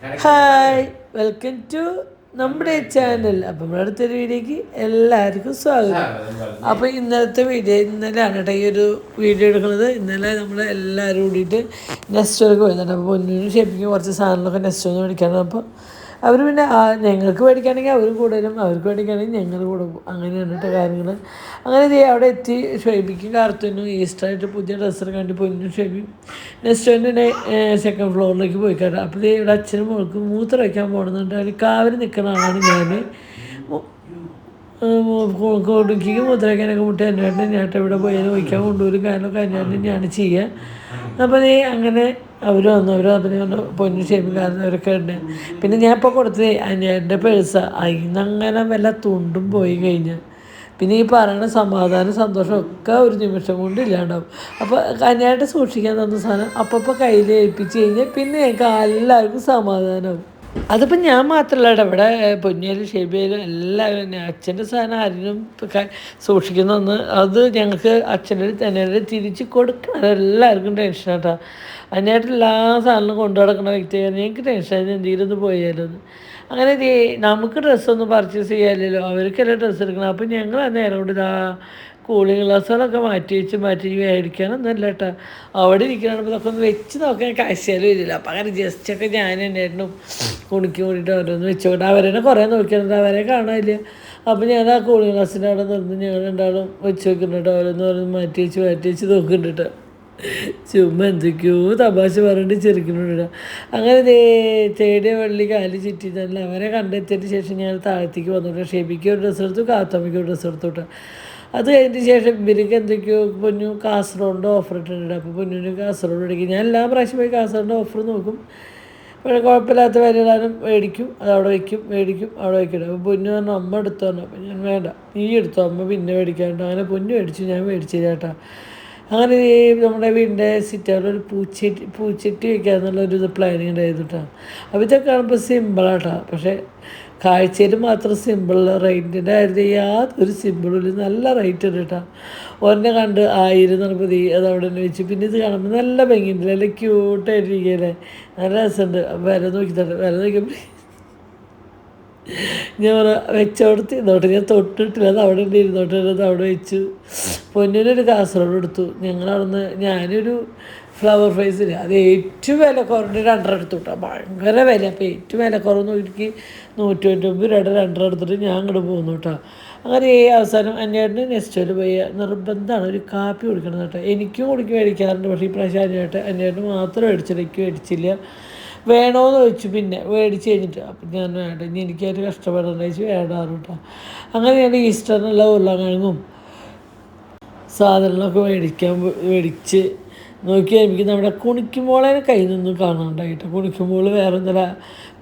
Hi, welcome to നമ്മുടെ channel. അപ്പം നമ്മുടെ അടുത്തൊരു വീഡിയോക്ക് എല്ലാവർക്കും സ്വാഗതം. അപ്പോൾ ഇന്നലെയാണ് കേട്ടോ ഈ ഒരു വീഡിയോ എടുക്കുന്നത്. ഇന്നലെ നമ്മൾ എല്ലാവരും കൂടിയിട്ട് നെസ്റ്റോർക്ക് പോയിരുന്നുണ്ട്. അപ്പോൾ പൊന്നിനും ഷെപ്പിക്കും കുറച്ച് സാധനങ്ങളൊക്കെ നെസ്റ്റോന്ന് മേടിക്കാനാണ്. അപ്പോൾ അവർ പിന്നെ ഞങ്ങൾക്ക് മേടിക്കുകയാണെങ്കിൽ അവർ കൂടുതലും, അവർക്ക് മേടിക്കുകയാണെങ്കിൽ ഞങ്ങൾ കൂടെ പോകും. അങ്ങനെയാണ് കേട്ടോ കാര്യങ്ങൾ. അങ്ങനെ അവിടെ എത്തി ഷെബിക്കും കാർത്തനും ഈസ്റ്ററായിട്ട് പുതിയ ഡ്രസ്സൊക്കെ കണ്ടി പൊന്നും ഷെബിയും നെസ്റ്റോൻ്റെ സെക്കൻഡ് ഫ്ലോറിലേക്ക് പോയി കേട്ടോ. അപ്പോൾ ഇവിടെ അച്ഛനും മോൾക്ക് മൂത്രം വയ്ക്കാൻ പോകണമെന്നുണ്ട്. അതിൽ കാവൽ നിൽക്കുന്ന ആളാണ് ഞാൻ. കൊടുക്കിക്ക് മൂത്രയ്ക്കാനൊക്കെ മുട്ട അന്വേഷണം ഞാട്ട് ഇവിടെ പോയാൽ വയ്ക്കാൻ കൊണ്ടുപോലും കാര്യമൊക്കെ അന്വേഷണം ഞാൻ ചെയ്യുക. അപ്പോൾ അങ്ങനെ അവർ വന്നു. അതിന് പൊന്നു ഷേപ്പും കാരണം അവരൊക്കെ ഉണ്ട്. പിന്നെ ഞാൻ ഇപ്പോൾ കൊടുത്തത് അന്വേഷൻ്റെ പേഴ്സാണ്. അതിനങ്ങനെ വല്ല തുണ്ടും പോയി കഴിഞ്ഞാൽ പിന്നെ ഈ പറയുന്ന സമാധാനം സന്തോഷം ഒക്കെ ഒരു നിമിഷം കൊണ്ട് ഇല്ലാണ്ടാവും. അപ്പോൾ കന്യായിട്ട് സൂക്ഷിക്കാൻ തന്ന സാധനം അപ്പോൾ കയ്യിൽ ഏൽപ്പിച്ച് കഴിഞ്ഞാൽ പിന്നെ ഞങ്ങൾക്ക് എല്ലാവർക്കും സമാധാനമാവും. അതിപ്പോൾ ഞാൻ മാത്രമല്ല ഇവിടെ പൊന്നിയാലും ഷെബിയാലും എല്ലാവരും അച്ഛൻ്റെ സാധനം ആരും സൂക്ഷിക്കുന്നൊന്ന് അത് ഞങ്ങൾക്ക് അച്ഛൻ്റെ തന്നെ തിരിച്ച് കൊടുക്കണം. എല്ലാവർക്കും ടെൻഷനാട്ടോ. അതിനായിട്ട് എല്ലാ സാധനങ്ങളും കൊണ്ടു നടക്കുന്ന വ്യക്തിയാണ്. ഞങ്ങൾക്ക് ടെൻഷനായി എന്തെങ്കിലും ഒന്ന് പോയാലോ എന്ന്. അങ്ങനെ നമുക്ക് ഡ്രസ്സൊന്നും പർച്ചേസ് ചെയ്യാമല്ലോ, അവർക്കെല്ലാം ഡ്രസ്സ് എടുക്കണം. അപ്പോൾ ഞങ്ങൾ നേരം കൊണ്ട് കൂളിങ് ഗ്ലാസ്സുകളൊക്കെ മാറ്റി മേടിക്കാനൊന്നുമല്ല കേട്ടോ. അവിടെ ഇരിക്കണമെങ്കിൽ ഇതൊക്കെ ഒന്ന് വെച്ച് നോക്കാൻ കാശാലും ഇല്ല. അപ്പം അങ്ങനെ ജസ്റ്റൊക്കെ ഞാൻ എന്നായിരുന്നു കുണിക്ക് കൂടിയിട്ട് ഓരോന്ന് വെച്ചോട്ടെ. അവരെന്നെ കുറേ നോക്കിയിട്ടുണ്ട്, അവരെ കാണാനില്ല. അപ്പോൾ ഞാൻ ആ കൂളിങ് ഗ്ലാസ്സിൻ്റെ അവിടെ നിന്ന് ഞങ്ങൾ രണ്ടാളും വെച്ച് നോക്കുന്നുണ്ട്. ഓരോന്ന് മാറ്റി വെച്ച് നോക്കുന്നുണ്ട്. ചുമ്മാ എന്തൊക്കെയോ തമാശ പറഞ്ഞിട്ട് ചെറുക്കുന്നുണ്ട്. അങ്ങനെ തേടിയ വെള്ളി കാലി ചുറ്റി തന്നെ അവരെ കണ്ടെത്തിയതിന് ശേഷം ഞാൻ താഴത്തേക്ക് വന്നിട്ട് ഷെബിക്ക് ഒരു ഡ്രസ്സ് എടുത്തു, കാത്തമ്മയ്ക്ക് ഒരു ഡ്രസ്സ് എടുത്തോട്ടെ. അത് കഴിഞ്ഞതിന് ശേഷം ഇവർക്ക് എന്തൊക്കെയോ പൊന്നു കാസർഗോഡിൻ്റെ ഓഫർ ഇട്ടിട്ടുണ്ട്. അപ്പോൾ പൊന്നിന് കാസർഗോഡ് മേടിക്കും. ഞാൻ എല്ലാ പ്രാവശ്യം പോയി കാസർഗോഡിൻ്റെ ഓഫർ നോക്കും. പക്ഷേ കുഴപ്പമില്ലാത്ത വിലയിടാനും മേടിക്കും, അത് അവിടെ വയ്ക്കും, മേടിക്കും, അവിടെ വയ്ക്കണം. അപ്പോൾ പൊന്നു പറഞ്ഞു അമ്മ എടുത്തു പറഞ്ഞു. അപ്പോൾ ഞാൻ വേണ്ട, നീ എടുത്തോ, അമ്മ പിന്നെ മേടിക്കാനുണ്ട്. അങ്ങനെ പൊന്നു മേടിച്ചു, ഞാൻ മേടിച്ചില്ല കേട്ടോ. അങ്ങനെ നമ്മുടെ വീടിൻ്റെ സിറ്റൗട്ടിൽ ഒരു പൂച്ചട്ടി വയ്ക്കാമെന്നുള്ളൊരു പ്ലാനിങ് ഉണ്ടായിരുന്നു കേട്ടോ. അപ്പോൾ ഇതൊക്കെ കാണുമ്പോൾ സിമ്പിളാട്ടോ. പക്ഷേ കാഴ്ചയിൽ മാത്രം സിമ്പിളല്ല, റേറ്റിൻ്റെ കാര്യത്തിൽ യാതൊരു സിമ്പിളില്ല. നല്ല റേറ്റ് ഉണ്ട് കേട്ടോ. ഒരെണ്ണം കണ്ട് 1000 നടപ്പതി അത് അവിടെ തന്നെ വെച്ചു. പിന്നെ ഇത് കാണുമ്പോൾ നല്ല ഭംഗിയുണ്ട്, നല്ല ക്യൂട്ടായിട്ടിരിക്കുകയല്ലേ, നല്ല രസമുണ്ട്. വില നോക്കിയപ്പോൾ ഞാൻ വെച്ചോടത്ത് ഇരുന്നോട്ടെ, ഞാൻ തൊട്ടിട്ടില്ല, അത് അവിടെ ഇരുന്നോട്ടെ, അത് അവിടെ വെച്ചു. പൊന്നിനൊരു കാസർഗോഡ് എടുത്തു. ഞങ്ങളവിടുന്ന് ഞാനൊരു ഫ്ലവർ ഫേസിൽ അത് ഏറ്റവും വില കുറഞ്ഞ 2 എടുത്തു കേട്ടോ. ഭയങ്കര വില. അപ്പോൾ ഏറ്റവും വില കുറവ് നോക്കി 199 രൂപയുടെ 2 എടുത്തിട്ട് ഞാൻ അങ്ങോട്ട് പോകുന്നു കേട്ടോ. അങ്ങനെ അവസാനം അന്വേഷണം നെസ്റ്റോയിൽ പോയി നിർബന്ധമാണ് ഒരു കാപ്പി കുടിക്കണം കേട്ടോ. എനിക്കും കുടിക്കും മേടിക്കാറുണ്ട്. പക്ഷേ ഈ പ്രാവശ്യം അന്വേഷണം മാത്രം മേടിച്ചില്ല, എനിക്ക് മേടിച്ചില്ല. വേണമെന്ന് ചോദിച്ചു, പിന്നെ മേടിച്ച് കഴിഞ്ഞിട്ട്. അപ്പം ഞാൻ വേണ്ട, ഇനി എനിക്കായിട്ട് കഷ്ടപ്പെടേണ്ട വെച്ച് വേണ്ടാറും കേട്ടോ. അങ്ങനെ ഞാൻ ഈസ്റ്ററിനുള്ള ഉരുളക്കിഴങ്ങും സാധനങ്ങളൊക്കെ മേടിച്ച് നോക്കിയാൽ എനിക്ക് നമ്മുടെ കുണിക്കുമ്പോളെ കയ്യിൽ നിന്നും കാണാണ്ടായിട്ട്. കുണിക്കുമ്പോൾ വേറെ എന്തെല്ല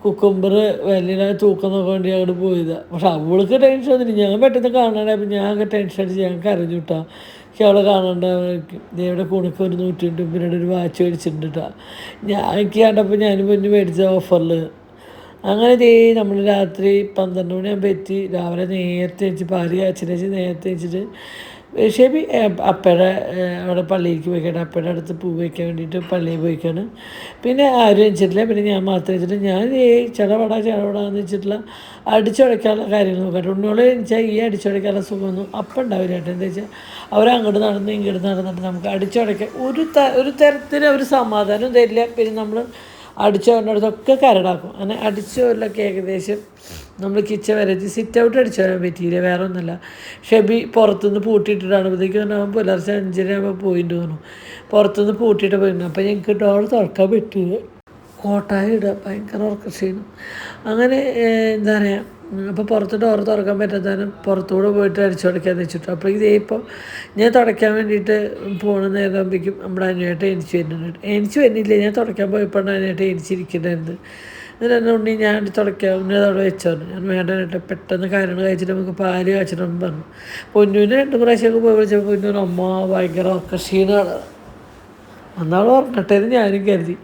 കുക്കുംബർ വലിയ തൂക്കം നോക്കാൻ വേണ്ടി അങ്ങോട്ട് പോയതാണ്. പക്ഷെ അവൾക്ക് ടെൻഷൻ ഒന്നുമില്ല, ഞാൻ പെട്ടെന്ന് കാണാണ്ടായപ്പോൾ ഞാൻ ടെൻഷൻ അടിച്ച് ഞാൻ കരഞ്ഞു കേട്ടോ. പക്ഷെ അവളെ കാണാണ്ടായിരിക്കും. ഇവിടെ കുണിക്ക് ഒരു 150 ഒരു വാച്ച് മേടിച്ചിട്ടുണ്ട് കേട്ടോ. ഞാൻ എനിക്ക് കണ്ടപ്പോൾ ഞാൻ പൊന്നു മേടിച്ച ഓഫറിൽ. അങ്ങനെ നമ്മൾ രാത്രി 12 മണിയാകുമ്പോൾ എത്തി. രാവിലെ നേരത്തെ വെച്ച് പാല് കാച്ചിനേച്ച് നേരത്തെ വെച്ചിട്ട് ഷെബി അപ്പയുടെ അവിടെ പള്ളിയിലേക്ക് പോയിക്കാണ്. അപ്പയുടെ അടുത്ത് പൂ വയ്ക്കാൻ വേണ്ടിയിട്ട് പള്ളിയിൽ പോയിക്കാണ്. പിന്നെ ആരും വെച്ചിട്ടില്ല. പിന്നെ ഞാൻ മാത്രം വെച്ചിട്ട് ഞാൻ ചടപടാന്ന് വെച്ചിട്ടുള്ള അടിച്ചുടയ്ക്കാനുള്ള കാര്യങ്ങൾ നോക്കട്ടെ. ഉണ്ണിയോളെ വെച്ചാൽ ഈ അടിച്ചുടയ്ക്കാനുള്ള സുഖമൊന്നും അപ്പം ഉണ്ടാവില്ല കേട്ടോ. എന്താ വെച്ചാൽ അവരങ്ങോട്ട് നടന്ന് ഇങ്ങോട്ട് നടന്നിട്ട് നമുക്ക് അടിച്ചുടയ്ക്കാൻ ഒരു തരത്തിൽ ഒരു സമാധാനം തരില്ല. പിന്നെ നമ്മൾ അടിച്ചവരിനടുത്തൊക്കെ കരടാക്കും. അങ്ങനെ അടിച്ചവരിലൊക്കെ ഏകദേശം നമ്മൾ കിച്ചൺ വരെ സിറ്റ് ഔട്ട് അടിച്ചു വരാൻ പറ്റിയില്ല, വേറെ ഒന്നുമല്ല. ഷെബി പുറത്തുനിന്ന് പൂട്ടിയിട്ടിട്ടാകുമ്പോഴത്തേക്ക് പറഞ്ഞാൽ പുലർച്ചെ 5:30 പോയിന്റ് തോന്നും. പുറത്തുനിന്ന് പൂട്ടിയിട്ട് പോയിരുന്നു. അപ്പോൾ ഞങ്ങൾക്ക് ഡോർ തുറക്കാൻ പറ്റില്ല, കോട്ടായി ഇടുക, ഭയങ്കര ഉറക്കക്ഷീണം. അങ്ങനെ എന്താ പറയുക, അപ്പോൾ പുറത്ത് ഡോറ് തുറക്കാൻ പറ്റാത്തതിനും പുറത്തുകൂടെ പോയിട്ട് അടിച്ചു തുടയ്ക്കാന്ന് വെച്ചിട്ട്. അപ്പോൾ ഇപ്പോൾ ഞാൻ തുടയ്ക്കാൻ വേണ്ടിയിട്ട് പോണ നേരമാകുമ്പോഴേക്കും നമ്മുടെ അനുവേട്ട എനിക്ക് വരുന്നില്ല. ഞാൻ തുടയ്ക്കാൻ പോയപ്പോഴാണ് അനുവേട്ട എനിച്ചിരിക്കുന്നുണ്ടായിരുന്നത്. എന്നിട്ട് എന്നെ ഉണ്ണി ഞാൻ തുടയ്ക്കാം, ഉണ്ണി അവിടെ വെച്ചോന്നു. ഞാൻ വേണ്ട കേട്ടോ, പെട്ടെന്ന് കാര്യങ്ങൾ കഴിച്ചിട്ട് നമുക്ക് പാല് കാച്ചിട്ടെന്ന് പറഞ്ഞു. പൊന്നൂന് 2 പ്രാവശ്യമൊക്കെ പോയി വിളിച്ചപ്പോൾ പൊന്നൂന് അമ്മ ഭയങ്കര ഉറക്കക്ഷീണമാണ്, അന്നാൾ ഉറങ്ങട്ടെ ഞാനും കരുതി.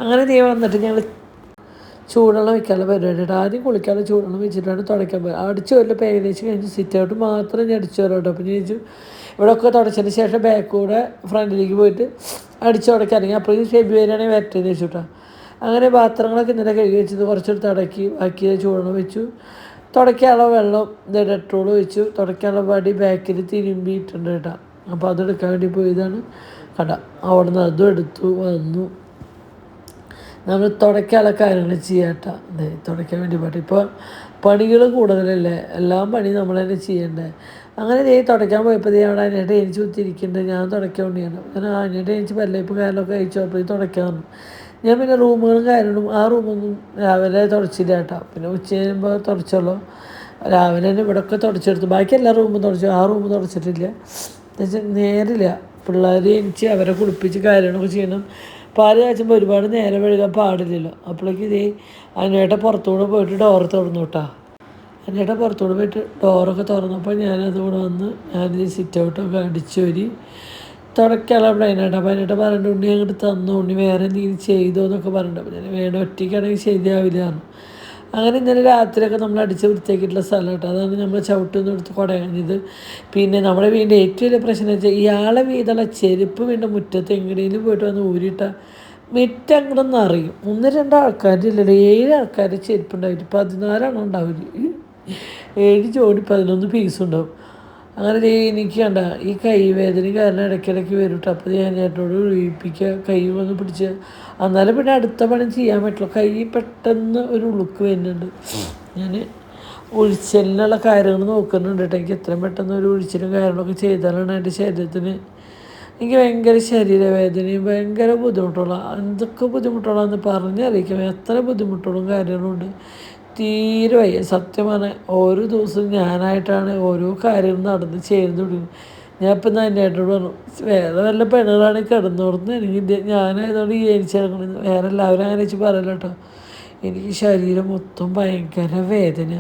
അങ്ങനെ വന്നിട്ട് ഞങ്ങൾ ചൂടുവെള്ളം വയ്ക്കാനുള്ള പരിപാടിയിട്ട് ആദ്യം കുളിക്കാനുള്ള ചൂടുവെള്ളം വെച്ചിട്ടാണ് തുടയ്ക്കാൻ പോയത്. അടിച്ചു വരല് ഏകദേശം കഴിഞ്ഞ് സിറ്റ് ഔട്ട് മാത്രം ഞാൻ അടിച്ചു വരാം കേട്ടോ. അപ്പം ഞാൻ ചോദിച്ചു ഇവിടെയൊക്കെ തുടച്ചതിന് ശേഷം ബാക്ക് കൂടെ ഫ്രണ്ടിലേക്ക് പോയിട്ട് അടിച്ചു തുടയ്ക്കാൻ. അല്ലെങ്കിൽ അപ്പോഴേക്കും ഷെബി വരികയാണെങ്കിൽ വരട്ടെന്ന് ചോദിച്ചു കേട്ടോ. അങ്ങനെ പാത്രങ്ങളൊക്കെ ഇന്നലെ കഴുകി വെച്ചത് കുറച്ചെടുത്ത് അടക്കി ബാക്കി ചൂടണം വെച്ചു. തുടയ്ക്കാനുള്ള വെള്ളം ഡെറ്റോൾ ഒഴിച്ചു. തുടയ്ക്കാനുള്ള വടി ബാക്കിൽ തിരുമ്പിയിട്ടുണ്ട് കേട്ടോ. അപ്പോൾ അതെടുക്കാൻ വേണ്ടി പോയതാണ് കട. അവിടെ നിന്ന് അതും എടുത്തു വന്നു. നമ്മൾ തുടയ്ക്കാനുള്ള കാര്യങ്ങൾ ചെയ്യാം കേട്ടോ. അതെ, തുടയ്ക്കാൻ വേണ്ടി പോട്ടെ. ഇപ്പോൾ പണികൾ കൂടുതലല്ലേ, എല്ലാം പണി നമ്മൾ തന്നെ ചെയ്യണ്ടേ. അങ്ങനെ തുടയ്ക്കാൻ പോയപ്പോൾ അവിടെ അതിനായിട്ട് എനിക്ക് കുത്തിരിക്കുന്നുണ്ട്. ഞാൻ തുടയ്ക്കാൻ വേണ്ടിയാണ്. ഞാൻ അതിനായിട്ട് എനിക്ക് പല്ലേപ്പ് കാര്യങ്ങളൊക്കെ അയച്ചപ്പോൾ തുടയ്ക്കാമെന്ന്. ഞാൻ പിന്നെ റൂമുകളും കാര്യങ്ങളും ആ റൂമൊന്നും രാവിലെ തുടച്ചില്ല കേട്ടോ. പിന്നെ ഉച്ച കഴിയുമ്പോൾ തുടച്ചോളൂ. രാവിലെ തന്നെ ഇവിടെയൊക്കെ തുടച്ചെടുത്തു. ബാക്കി എല്ലാ റൂമും തുടച്ചു, ആ റൂം തുടച്ചിട്ടില്ല. എന്നുവെച്ചാൽ നേരില്ല. പിള്ളേർ എനിക്ക് അവരെ കുളിപ്പിച്ച് കാര്യങ്ങളൊക്കെ ചെയ്യണം. പാല് കാച്ചുമ്പോൾ ഒരുപാട് നേരം വഴുകാൻ പാടില്ലല്ലോ. അപ്പോഴേക്ക് ഇതേ അതിനേട്ട പുറത്തുകൂടെ പോയിട്ട് ഡോറ് തുറന്നു കേട്ടോ. അതിനേട്ട പുറത്തുകൂടെ പോയിട്ട് ഡോറൊക്കെ തുറന്നപ്പോൾ ഞാനതുകൂടെ വന്ന് ഞാനിത് സിറ്റ് ഔട്ടൊക്കെ അടിച്ചൊരി തുടയ്ക്കാനുള്ള പ്ലെയിനായിട്ട്. അപ്പോൾ അതിനായിട്ട് പറഞ്ഞിട്ട് ഉണ്ണി അങ്ങോട്ട് തന്നു. ഉണ്ണി വേറെ എന്തെങ്കിലും ചെയ്തോ എന്നൊക്കെ പറഞ്ഞിട്ട്. അപ്പോൾ ഞാൻ വേണം ഒറ്റയ്ക്കാണെങ്കിൽ ശരിയാവില്ലായിരുന്നു. അങ്ങനെ ഇന്നലെ രാത്രിയൊക്കെ നമ്മൾ അടിച്ച് വൃത്തിയാക്കിയിട്ടുള്ള സ്ഥലം കേട്ടോ. അതാണ് നമ്മൾ ചവിട്ടൊന്നും എടുത്ത് കുടയഞ്ഞത്. പിന്നെ നമ്മുടെ വീടിൻ്റെ ഏറ്റവും വലിയ പ്രശ്നം വെച്ചാൽ ഇയാളെ വീടുള്ള ചെരുപ്പ് വീണ്ടും മുറ്റത്ത് എങ്ങനെയും പോയിട്ട് വന്ന് ഊരിയിട്ട മിറ്റം അങ്ങോട്ടൊന്നും അറിയും. 1-2 ആൾക്കാരില്ലല്ലോ, 7 ആൾക്കാർ ചെരുപ്പുണ്ടായിട്ട് 14 ഉണ്ടാവില്ല. 7 ജോഡി 11 പീസുണ്ടാവും. അങ്ങനെ എനിക്ക് കണ്ട ഈ കൈവേദന കാരണം ഇടയ്ക്കിടയ്ക്ക് വരും കേട്ടോ. അപ്പോൾ ഞാൻ ചേട്ടനോട് ഒഴിപ്പിക്കുക, കൈ വന്ന് പിടിച്ച്. എന്നാലും പിന്നെ അടുത്ത പണി ചെയ്യാൻ പറ്റില്ല. കൈ പെട്ടെന്ന് ഒരു ഉളുക്ക് വരുന്നുണ്ട്. ഞാൻ ഒഴിച്ചലിനുള്ള കാര്യങ്ങൾ നോക്കുന്നുണ്ട് കേട്ടോ. എനിക്ക് എത്രയും പെട്ടെന്ന് ഒരു ഒഴിച്ചിലും കാര്യങ്ങളൊക്കെ ചെയ്താലാണ് എൻ്റെ ശരീരത്തിന്. എനിക്ക് ഭയങ്കര ശരീരവേദനയും ഭയങ്കര ബുദ്ധിമുട്ടുള്ള എന്തൊക്കെ ബുദ്ധിമുട്ടുള്ളതെന്ന് പറഞ്ഞറിയിക്കാം. എത്ര ബുദ്ധിമുട്ടുകളും കാര്യങ്ങളുണ്ട്. തീരെ വയ്യ സത്യമാണ്. ഓരോ ദിവസവും ഞാനായിട്ടാണ് ഓരോ കാര്യങ്ങൾ നടന്ന് ചെയ്തു തുടങ്ങും. ഞാൻ ഇപ്പം എൻ്റെ ഏട്ടനോട് പറഞ്ഞു, വേറെ വല്ല പെണ്ണുകളാണെങ്കിൽ കിടന്നോർന്ന് എനിക്ക് ഞാനായതുകൊണ്ട് ജനിച്ചിറങ്ങുന്നത്. വേറെ എല്ലാവരും അങ്ങനെ വെച്ച് പറയല കേട്ടോ. എനിക്ക് ശരീരം മൊത്തം ഭയങ്കര വേദന.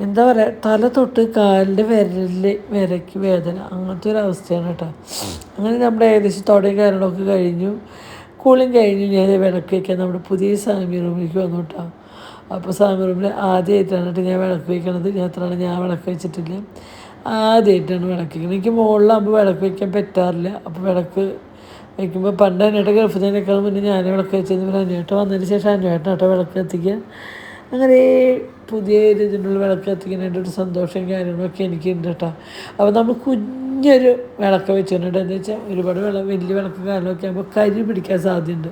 എന്താ പറയുക, തല തൊട്ട് കാലിൻ്റെ വിരയ്ക്ക് വേദന, അങ്ങനത്തെ ഒരു അവസ്ഥയാണ് കേട്ടോ. അങ്ങനെ നമ്മുടെ ഏകദേശം തുടയും കാര്യങ്ങളൊക്കെ കഴിഞ്ഞു. കൂളിങ് കഴിഞ്ഞു. ഞാൻ വിളക്ക് വയ്ക്കാൻ നമ്മുടെ പുതിയ സാമി റൂമിലേക്ക് വന്നു കേട്ടോ. അപ്പോൾ സാമി റൂമിൽ ആദ്യമായിട്ടാണ് കേട്ടോ ഞാൻ വിളക്ക് വയ്ക്കണത്. ഞാൻ വിളക്ക് വെച്ചിട്ടില്ല, ആദ്യമായിട്ടാണ് വിളക്ക് വയ്ക്കുന്നത്. എനിക്ക് മുകളിലാകുമ്പോൾ വിളക്ക് വയ്ക്കാൻ പറ്റാറില്ല. അപ്പോൾ വിളക്ക് വയ്ക്കുമ്പോൾ പണ്ട് അന്നേട്ട് ഗൾഫിൽ നിന്നേക്കാളും മുന്നേ ഞാൻ വിളക്ക് വെച്ചത്. പിന്നെ അന്നേട്ട് വന്നതിന് ശേഷം അന്നേട്ടൻ കേട്ടോ വിളക്ക് കത്തിക്കുക. അങ്ങനെ പുതിയ ഇതിനുള്ള വിളക്ക് കത്തിക്കുന്നതിൻ്റെ ഒരു സന്തോഷം കാര്യങ്ങളൊക്കെ എനിക്കുണ്ട് കേട്ടോ. അപ്പോൾ നമ്മൾ കുഞ്ഞൊരു വിളക്ക് വെച്ചിട്ടുണ്ട്. എന്താ വെച്ചാൽ ഒരുപാട് വലിയ വിളക്ക് കാര്യങ്ങളൊക്കെ ആകുമ്പോൾ കരി പിടിക്കാൻ സാധ്യതയുണ്ട്.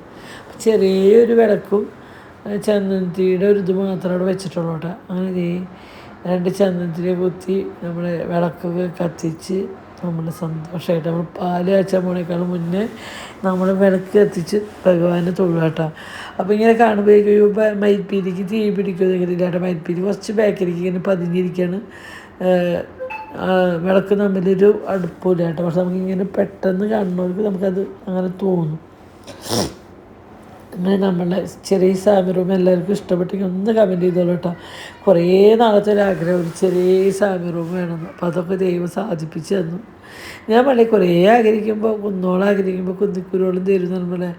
ചെറിയൊരു വിളക്കും ചന്ദനത്തിരിയുടെ ഒരു ഇത് മാത്രം അവിടെ വെച്ചിട്ടുള്ളൂ കേട്ടോ. അങ്ങനെ 2 ചന്ദനത്തിരി കുത്തി നമ്മൾ വിളക്കൊക്കെ കത്തിച്ച് നമ്മൾ സന്തോഷമായിട്ട് നമ്മൾ പാല് കാച്ചാൻ പോണേക്കാളും മുന്നേ നമ്മൾ വിളക്ക് കത്തിച്ച് ഭഗവാനെ തൊഴുക കേട്ടോ. അപ്പോൾ ഇങ്ങനെ കാണുമ്പോഴേക്കും മയിൽപ്പീലിക്ക് തീ പിടിക്കുമെന്നെങ്കിലും ഇല്ലാട്ടോ. മയിൽപ്പീലി കുറച്ച് ബാക്കിലേക്ക് ഇങ്ങനെ പതിഞ്ഞിരിക്കുകയാണ്. വിളക്ക് തമ്മിലൊരു അടുപ്പില്ല കേട്ടോ. പക്ഷെ നമുക്കിങ്ങനെ പെട്ടെന്ന് കാണുന്നവർക്ക് നമുക്കത് അങ്ങനെ തോന്നും. അങ്ങനെ നമ്മളുടെ ചെറിയ സാമി റൂം എല്ലാവർക്കും ഇഷ്ടപ്പെട്ടെങ്കിൽ ഒന്ന് കമൻറ്റ് ചെയ്തോളൂ കേട്ടോ. കുറേ നാളത്തെ ഒരു ആഗ്രഹം, ഒരു ചെറിയ സാമി റൂം വേണമെന്ന്. അപ്പോൾ അതൊക്കെ ദൈവം സാധിപ്പിച്ച് തന്നു. ഞാൻ വളരെ കുറേ ആഗ്രഹിക്കുമ്പോൾ ആഗ്രഹിക്കുമ്പോൾ കുന്നിക്കുരോളം തരും. നമ്മളെ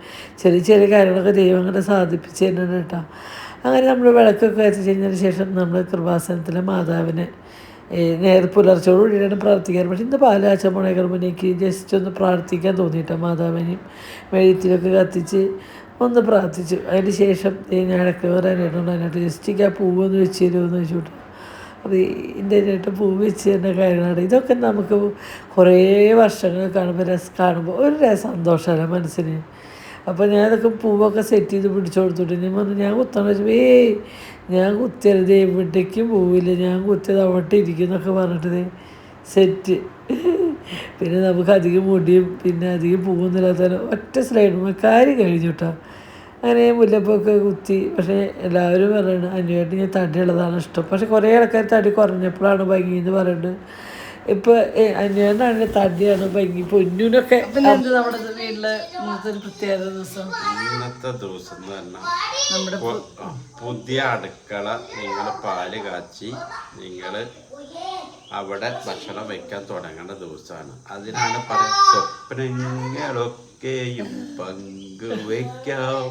ചെറിയ ചെറിയ കാര്യങ്ങളൊക്കെ ദൈവം അങ്ങനെ സാധിപ്പിച്ച് തന്നെയാണ് കേട്ടോ. അങ്ങനെ നമ്മൾ വിളക്കൊക്കെ എത്തിച്ച് കഴിഞ്ഞതിന് ശേഷം നമ്മൾ കൃപാസനത്തിലെ മാതാവിനെ പുലർച്ചയോടുകൂടിയാണ് പ്രാർത്ഥിക്കാറ്. പക്ഷേ ഇന്ന് പാല് കാച്ചാൻ പോണേക്കാൾ മുന്നേ എനിക്ക് ജസ്റ്റ് ഒന്ന് പ്രാർത്ഥിക്കാൻ തോന്നിയിട്ടാണ്. മാതാവിനെയും മെഴുത്തിലൊക്കെ കത്തിച്ച് ഒന്ന് പ്രാർത്ഥിച്ചു. അതിന് ശേഷം ഞാൻ ഇടയ്ക്ക് പറയാനായിട്ടുണ്ട്. അതിനായിട്ട് ജസ്റ്റിക്ക് ആ പൂവൊന്ന് വെച്ച് തരുമെന്ന് വെച്ചിട്ട്. അപ്പോൾ ഇതിൻ്റെ അതിനായിട്ട് പൂവ് വെച്ച് തരുന്ന കാര്യങ്ങളാണ്. ഇതൊക്കെ നമുക്ക് കുറേ വർഷങ്ങൾ കാണുമ്പോൾ ഒരു സന്തോഷമല്ല മനസ്സിന്. അപ്പോൾ ഞാനതൊക്കെ പൂവൊക്കെ സെറ്റ് ചെയ്ത് പിടിച്ചു കൊടുത്തിട്ട് ഞാൻ പറഞ്ഞു, ഞാൻ കുത്താന്ന് വെച്ചപ്പോൾ ഞാൻ കുത്തിയത് എവിടേക്കും പോവില്ല, ഞാൻ കുത്തിയത് അവിടെ ഇരിക്കുന്നൊക്കെ പറഞ്ഞിട്ട് സെറ്റ്. പിന്നെ നമുക്ക് അധികം മുടിയും പിന്നെ അധികം പൂവൊന്നുമില്ലാത്ത ഒറ്റ സ്ലൈഡും കാര്യം കഴിഞ്ഞു കേട്ടോ. അങ്ങനെ മുല്ലപ്പൊക്കെ കുത്തി. പക്ഷേ എല്ലാവരും പറയുന്നത് അനുവായിട്ട് ഞാൻ തടിയുള്ളതാണ് ഇഷ്ടം. പക്ഷേ കുറേ ആൾക്കാർ തടി കുറഞ്ഞപ്പോഴാണ് ഭംഗി എന്ന് പറയുന്നത്. ഇപ്പോൾ അനുവാനാണ് തടിയാണ് ഭംഗി. പൊന്നൂനൊക്കെ നമ്മുടെ വീട്ടിലെ ഇന്നത്തെ ഒരു പ്രത്യേക ദിവസം, ഇന്നത്തെ ദിവസം എന്ന് പറഞ്ഞാൽ നമ്മുടെ പുതിയ അടുക്കള നിങ്ങൾ പാല് കാച്ചി നിങ്ങൾ അവിടെ ഭക്ഷണം വയ്ക്കാൻ തുടങ്ങേണ്ട ദിവസമാണ്. അതിനാണ് പറയുക സ്വപ്നങ്ങളൊക്കെയും പങ്കുവയ്ക്കാം.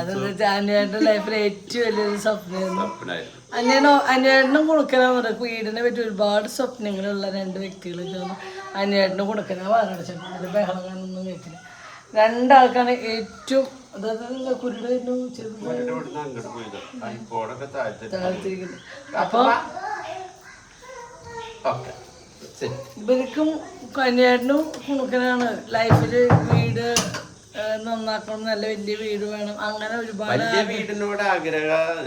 അന്വേഷണ ലൈഫിലെ ഏറ്റവും വലിയൊരു സ്വപ്നമായിരുന്നു. അന്വേഷണം കൊടുക്കണം. വീടിനെ പറ്റി ഒരുപാട് സ്വപ്നങ്ങളുള്ള 2 വ്യക്തികളൊക്കെയാണ് അന്വേഷണം കൊടുക്കണം. വാറടച്ചു ബഹളങ്ങളൊന്നും കേൾക്കില്ല. 2 ആൾക്കാണ് ഏറ്റവും അതായത് കുരുടെ അങ്ങോട്ട് പോയത് ഐഫോണൊക്കെ താഴ്ത്തിരിക്കുന്നു. അപ്പൊ ഇവർക്കും കന്യാടിനും കുണുക്കനാണ് ലൈഫില് വീട് നന്നാക്കണം, നല്ല വലിയ വീട് വേണം, അങ്ങനെ ഒരുപാട് വീടിനോട് ആഗ്രഹം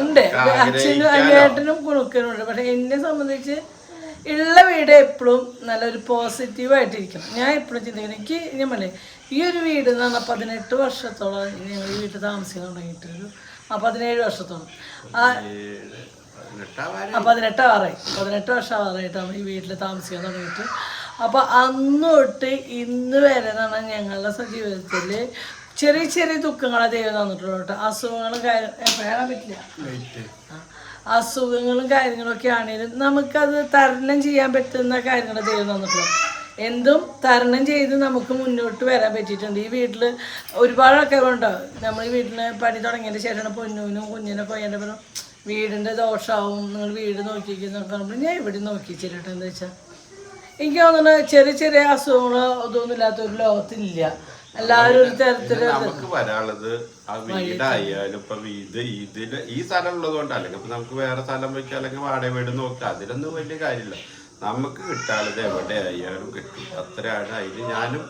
ഉണ്ട്. അച്ഛനും അനിയേട്ടനും കുണുക്കനും ഉണ്ട്. പക്ഷെ എന്നെ സംബന്ധിച്ച് ഉള്ള വീട് എപ്പോഴും നല്ലൊരു പോസിറ്റീവായിട്ടിരിക്കണം. ഞാൻ എപ്പോഴും ചിന്തിക്കുന്നത്, എനിക്ക് ഞാൻ പറഞ്ഞേ ഈ ഒരു വീട് എന്ന് പറഞ്ഞാൽ 18 വർഷത്തോളം ഞങ്ങൾ ഈ വീട്ടിൽ താമസിക്കാൻ തുടങ്ങിയിട്ട് 17 വർഷത്തോളം 18 വർഷമാറായിട്ടാണ് ഈ വീട്ടിൽ താമസിക്കാൻ തുടങ്ങിയിട്ട്. അപ്പോൾ അന്ന് തൊട്ട് ഇന്ന് വരെ എന്ന് പറഞ്ഞാൽ ഞങ്ങളുടെ ജീവിതത്തിൽ ചെറിയ ചെറിയ ദുഃഖങ്ങളെ ദൈവം തന്നിട്ടുള്ളൂ കേട്ടോ. അസുഖങ്ങളും പറയാൻ പറ്റില്ല, അസുഖങ്ങളും കാര്യങ്ങളൊക്കെ ആണെങ്കിലും നമുക്കത് തരണം ചെയ്യാൻ പറ്റുന്ന കാര്യങ്ങൾ ദൈവം തന്നിട്ടുള്ളൂ. എന്തും തരണം ചെയ്ത് നമുക്ക് മുന്നോട്ട് വരാൻ പറ്റിയിട്ടുണ്ട്. ഈ വീട്ടിൽ ഒരുപാട് ആൾക്കാരുണ്ടാവും. നമ്മൾ ഈ വീട്ടിൽ പണി തുടങ്ങിയതിന് ശേഷമാണ് പൊന്നൂനും കുഞ്ഞിനൊക്കെ എൻ്റെ പറഞ്ഞു വീടിൻ്റെ ദോഷമാവും, നിങ്ങൾ വീട് നോക്കിക്കുന്നൊക്കെ പറയുമ്പോൾ ഞാൻ ഇവിടെ നോക്കിച്ചിട്ട് എന്താ വെച്ചാൽ എനിക്ക് തോന്നുന്നത് ചെറിയ ചെറിയ അസുഖങ്ങളോ അതൊന്നും ഇല്ലാത്ത ഒരു ലോകത്തില്ല. എല്ലാവരും ഒരു തരത്തില് നമുക്ക് വരാനുള്ളത് ആ വീടായാലും ഇപ്പൊ ഇതില് ഈ സ്ഥലം ഉള്ളത് കൊണ്ട്, അല്ലെങ്കിൽ ഇപ്പൊ നമുക്ക് വേറെ സ്ഥലം വെക്കാം, അല്ലെങ്കിൽ വാടക വീട് നോക്കാം, അതിലൊന്നും വലിയ കാര്യമില്ല. നമുക്ക് കിട്ടാനുള്ളത് എവിടെ ആയാലും കിട്ടും, അത്രയാണ്. അതിന് ഞാനും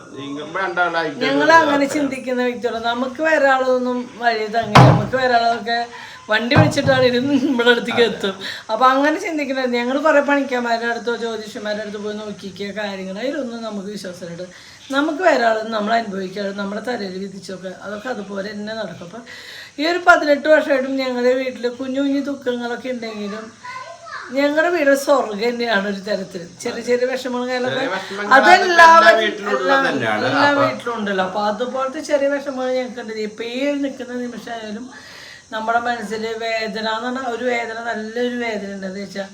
രണ്ടാളായിട്ട് ഞങ്ങൾ അങ്ങനെ ചിന്തിക്കുന്ന വ്യക്തികളാണ്. നമുക്ക് വേറെ ആളൊന്നും വഴി തങ്ങി, നമുക്ക് വേറെ ആളൊക്കെ വണ്ടി വിളിച്ചിട്ടാണ് ഇരുന്ന് നമ്മുടെ അടുത്തേക്ക് എത്തും. അപ്പം അങ്ങനെ ചിന്തിക്കുന്നത് ഞങ്ങൾ കുറേ പണിക്കന്മാരുടെ അടുത്തോ ജ്യോതിഷന്മാരുടെ അടുത്ത് പോയി നോക്കിക്കുക കാര്യങ്ങൾ, അതിലൊന്നും നമുക്ക് വിശ്വാസമായിട്ട് നമുക്ക് വേറെ ആളൊന്നും നമ്മൾ അനുഭവിക്കാതെ നമ്മുടെ തലയിൽ വിധിച്ചൊക്കെ അതൊക്കെ അതുപോലെ തന്നെ നടക്കും. അപ്പം ഈ ഒരു 18 വർഷമായിട്ടും ഞങ്ങളുടെ വീട്ടിൽ കുഞ്ഞു കുഞ്ഞു ദുഃഖങ്ങളൊക്കെ ഉണ്ടെങ്കിലും ഞങ്ങളുടെ വീട് സ്വർഗ്ഗം തന്നെയാണ്. ഒരു തരത്തിൽ ചെറിയ ചെറിയ വിഷമങ്ങളും കാര്യങ്ങളൊക്കെ അതെല്ലാ വീട്ടിലും ഉണ്ടല്ലോ. അപ്പൊ അതുപോലത്തെ ചെറിയ വിഷമങ്ങൾ ഞങ്ങൾക്കുണ്ട്. ഇപ്പൊ ഈ നിൽക്കുന്ന നിമിഷമായാലും നമ്മുടെ മനസ്സിൽ വേദന എന്ന് പറഞ്ഞാൽ ഒരു വേദന, നല്ലൊരു വേദന ഉണ്ട്. എന്താ വെച്ചാൽ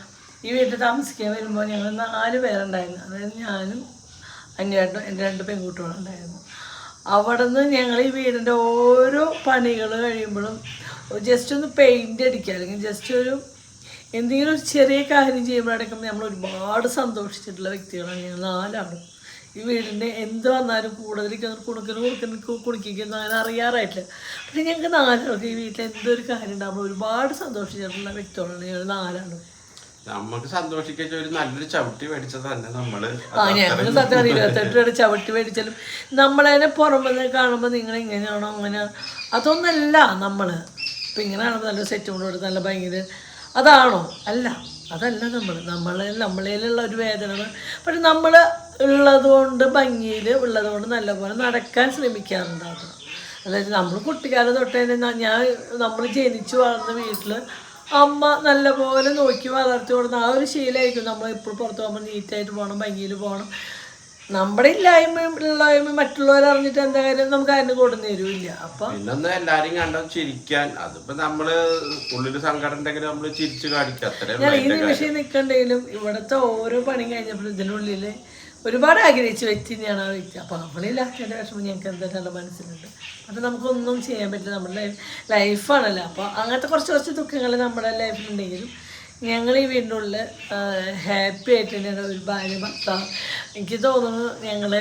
ഈ വീട്ടിൽ താമസിക്കാൻ വരുമ്പോൾ ഞങ്ങൾ 4 പേരുണ്ടായിരുന്നു. അതായത് ഞാനും അന്വേട്ടും എൻ്റെ 2 പെൺകുട്ടികളും ഉണ്ടായിരുന്നു. അവിടെ നിന്ന് ഞങ്ങൾ ഈ വീടിൻ്റെ ഓരോ പണികൾ കഴിയുമ്പോഴും ജസ്റ്റ് ഒന്ന് പെയിൻ്റ് അടിക്കുക, അല്ലെങ്കിൽ ജസ്റ്റ് ഒരു എന്തെങ്കിലും ഒരു ചെറിയ കാര്യം ചെയ്യുമ്പോഴടക്കം നമ്മൾ ഒരുപാട് സന്തോഷിച്ചിട്ടുള്ള വ്യക്തികളാണ് ഞങ്ങൾ 4 ആളും. ഈ വീടിൻ്റെ എന്ത് വന്നാലും കുണിക്കുന്ന അങ്ങനെ അറിയാറായിട്ടില്ല. പക്ഷെ ഞങ്ങൾക്ക് 4 ആൾക്ക് ഈ വീട്ടിൽ എന്തൊരു കാര്യം ഉണ്ടാകുമ്പോൾ ഒരുപാട് സന്തോഷിച്ചിട്ടുള്ള വ്യക്തികളാണ് ഞങ്ങൾ 4 ആളും. നമുക്ക് സന്തോഷിക്കാൻ ഒരു നല്ലൊരു ചവിട്ടി മേടിച്ചത് തന്നെ നമ്മള്. ഞങ്ങൾ സത്യം 28 രൂപ ചവിട്ടി മേടിച്ചാലും നമ്മളതിനെ പുറമെ കാണുമ്പോൾ നിങ്ങൾ ഇങ്ങനെയാണോ അങ്ങനെ അതൊന്നല്ല. നമ്മള് ഇപ്പം ഇങ്ങനെ കാണുമ്പോൾ നല്ല സെറ്റ് കൊണ്ട് കൊടുത്ത് നല്ല ഭയങ്കര അതാണോ? അല്ല, അതല്ല. നമ്മളേലുള്ള ഒരു വേദന. പക്ഷെ നമ്മൾ ഉള്ളത് കൊണ്ട് ഭംഗിയിൽ ഉള്ളത് കൊണ്ട് നല്ലപോലെ നടക്കാൻ ശ്രമിക്കാറുണ്ടാകും. അതായത് നമ്മൾ കുട്ടിക്കാലം തൊട്ടേ നമ്മൾ ജനിച്ചു വളർന്ന വീട്ടിൽ അമ്മ നല്ലപോലെ നോക്കി വളർത്തി കൊടുക്കുന്ന ആ ഒരു ശീലമായിരിക്കും. നമ്മൾ എപ്പോഴും പുറത്ത് പോകുമ്പോൾ നീറ്റായിട്ട് പോകണം, ഭംഗിയിൽ പോകണം. നമ്മുടെ ഇല്ലായ്മ മറ്റുള്ളവർ അറിഞ്ഞിട്ട് എന്താ കാര്യം, നമുക്ക് അതിന് കൊടുന്നു തരുമില്ല. അപ്പൊ പിന്നൊന്ന് എല്ലാരും കണ്ടോ ചിരിക്കാൻ, അതിപ്പോ നമ്മള് ഉള്ളില് സങ്കടം ഉണ്ടെങ്കിൽ നമ്മള് ചിരിച്ചു കാണിക്കാം. ഞാൻ ഈ നിമിഷം നിൽക്കണ്ടെങ്കിലും ഇവിടുത്തെ ഓരോ പണി കഴിഞ്ഞപ്പോൾ ഇതിനുള്ളിൽ ഒരുപാട് ആഗ്രഹിച്ച വ്യക്തി തന്നെയാണ് ആ വ്യക്തി. അപ്പോൾ അവളില്ലാത്തതിൻ്റെ വിഷമം ഞങ്ങൾക്ക് എന്തായാലും മനസ്സിലുണ്ട്. അപ്പോൾ നമുക്കൊന്നും ചെയ്യാൻ പറ്റില്ല, നമ്മുടെ ലൈഫാണല്ലോ. അപ്പോൾ അങ്ങനത്തെ കുറച്ച് ദുഃഖങ്ങൾ നമ്മുടെ ലൈഫിലുണ്ടെങ്കിലും ഞങ്ങൾ ഈ വീടിൻ്റെ ഉള്ളിൽ ഹാപ്പി ആയിട്ട് തന്നെയാണ് ഒരു ഭാര്യ ഭർത്താവ്. എനിക്ക് തോന്നുന്നു ഞങ്ങൾ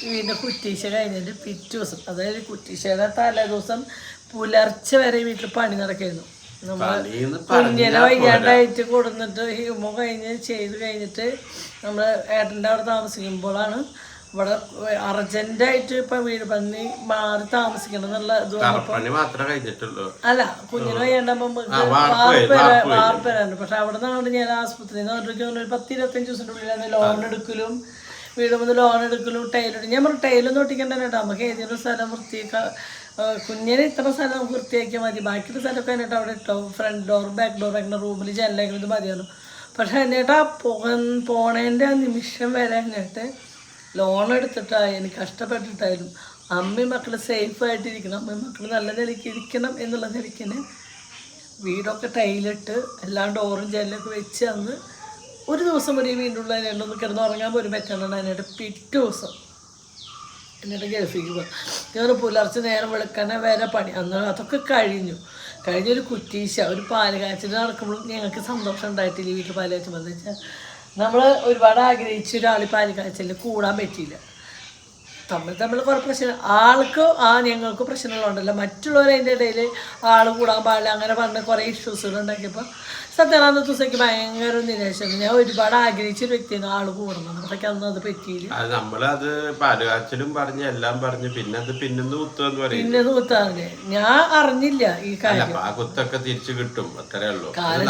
വീടിൻ്റെ കുറ്റീശ കഴിഞ്ഞിട്ട് പിറ്റേ ദിവസം, അതായത് കുറ്റീശയുടെ തലേ ദിവസം പുലർച്ചെ വരെ വീട്ടിൽ പണി നടക്കായിരുന്നു. നമ്മൾ കുഞ്ഞിനെ വയ്യാണ്ടായിട്ട് കൊടുന്നിട്ട് ഹ്യൂമോ ചെയ്ത് കഴിഞ്ഞിട്ട് നമ്മൾ ഏട്ടൻ്റെ അവിടെ താമസിക്കുമ്പോഴാണ് ഇവിടെ അർജന്റായിട്ട് ഇപ്പൊ വീട് പണി മാറി താമസിക്കണം എന്നുള്ള ഇത് വന്നപ്പോ അല്ല കുഞ്ഞിന് വയ്യാണ്ടാകുമ്പോ വാർപ്പേരാണ്. പക്ഷെ അവിടെ നിന്നാണ് ഞാൻ ആസ്പത്രിയിൽ നിന്ന് 10-25 ദിവസത്തിൻ്റെ ഉള്ളിലാണ് ലോൺ എടുക്കലും വീട് മുതൽ ലോൺ എടുക്കലും ടൈലും. ഞാൻ പറഞ്ഞു ടൈലൊന്നും ഒട്ടിക്കണ്ട കേട്ടോ, നമുക്ക് ഏതെങ്കിലും സ്ഥലം വൃത്തിയാക്കാം, കുഞ്ഞിനെ ഇത്ര സ്ഥലം നമുക്ക് വൃത്തിയാക്കിയാൽ മതി, ബാക്കിയുള്ള സ്ഥലമൊക്കെ എന്നിട്ട് അവിടെ ഇട്ടോ, ഫ്രണ്ട് ഡോർ ബാക്ക് ഡോർ അങ്ങനെ റൂമിൽ ജനലേക്കുന്നത് മതിയാണ്. പക്ഷെ എന്നിട്ട് ആ പോണേൻ്റെ ആ നിമിഷം വരെ എന്നിട്ട് ലോൺ എടുത്തിട്ടായാലും കഷ്ടപ്പെട്ടിട്ടായാലും അമ്മയും മക്കൾ സേഫായിട്ടിരിക്കണം, അമ്മയും മക്കൾ നല്ല നിലയ്ക്ക് ഇരിക്കണം എന്നുള്ള നിലയ്ക്കിന് വീടൊക്കെ ടൈലിട്ട് എല്ലാ ഡോറും ജനലൊക്കെ വെച്ച് അന്ന് ഒരു ദിവസം വരെ വീണ്ടുള്ള രണ്ടൊന്ന് കിടന്നുറങ്ങാൻ പോലും പറ്റണം. എന്നിട്ട് പിറ്റേ ദിവസം എന്നിട്ട് ഗൾഫിക്ക് പോകും. ഞാൻ പുലർച്ചെ നേരം വെളുക്കണ വരെ പണി അന്ന് അതൊക്കെ കഴിഞ്ഞൊരു കുറ്റീശ ഒരു പാല് കാച്ചിൽ നടക്കുമ്പോഴും ഞങ്ങൾക്ക് സന്തോഷം ഉണ്ടായിട്ടില്ല. ഈ വീട്ടിൽ പാല് കാച്ചുമ്പോൾ എന്താ വെച്ചാൽ നമ്മൾ ഒരുപാട് ആഗ്രഹിച്ച ഒരാൾ പാല് കാച്ചിൽ കൂടാൻ പറ്റിയില്ല. തമ്മിൽ കുറേ പ്രശ്നം ആൾക്ക് ഞങ്ങൾക്ക് പ്രശ്നങ്ങളുണ്ടല്ലോ മറ്റുള്ളവർ അതിൻ്റെ ഇടയിൽ ആൾ കൂടാൻ പാടില്ല അങ്ങനെ പറഞ്ഞ് കുറേ ഇഷ്യൂസുകൾ ഉണ്ടാക്കിയപ്പോൾ സത്യം അന്നത്തെ ദിവസത്തേക്ക് ഭയങ്കര നിരാശയാണ്. ഞാൻ ഒരുപാട് ആഗ്രഹിച്ചൊരു വ്യക്തിയാണ് ആൾ കൂടണം, പക്ഷേ അന്ന് അത് പറ്റിയില്ല. നമ്മളത് പാലുകാച്ചിലും പറഞ്ഞ് എല്ലാം പറഞ്ഞ് പിന്നെ അത് പിന്നെന്ന് കുത്താതെ ഞാൻ അറിഞ്ഞില്ല ഈ കാര്യം. കുത്തൊക്കെ തിരിച്ചു കിട്ടും, അത്രേ ഉള്ളൂ. കാലം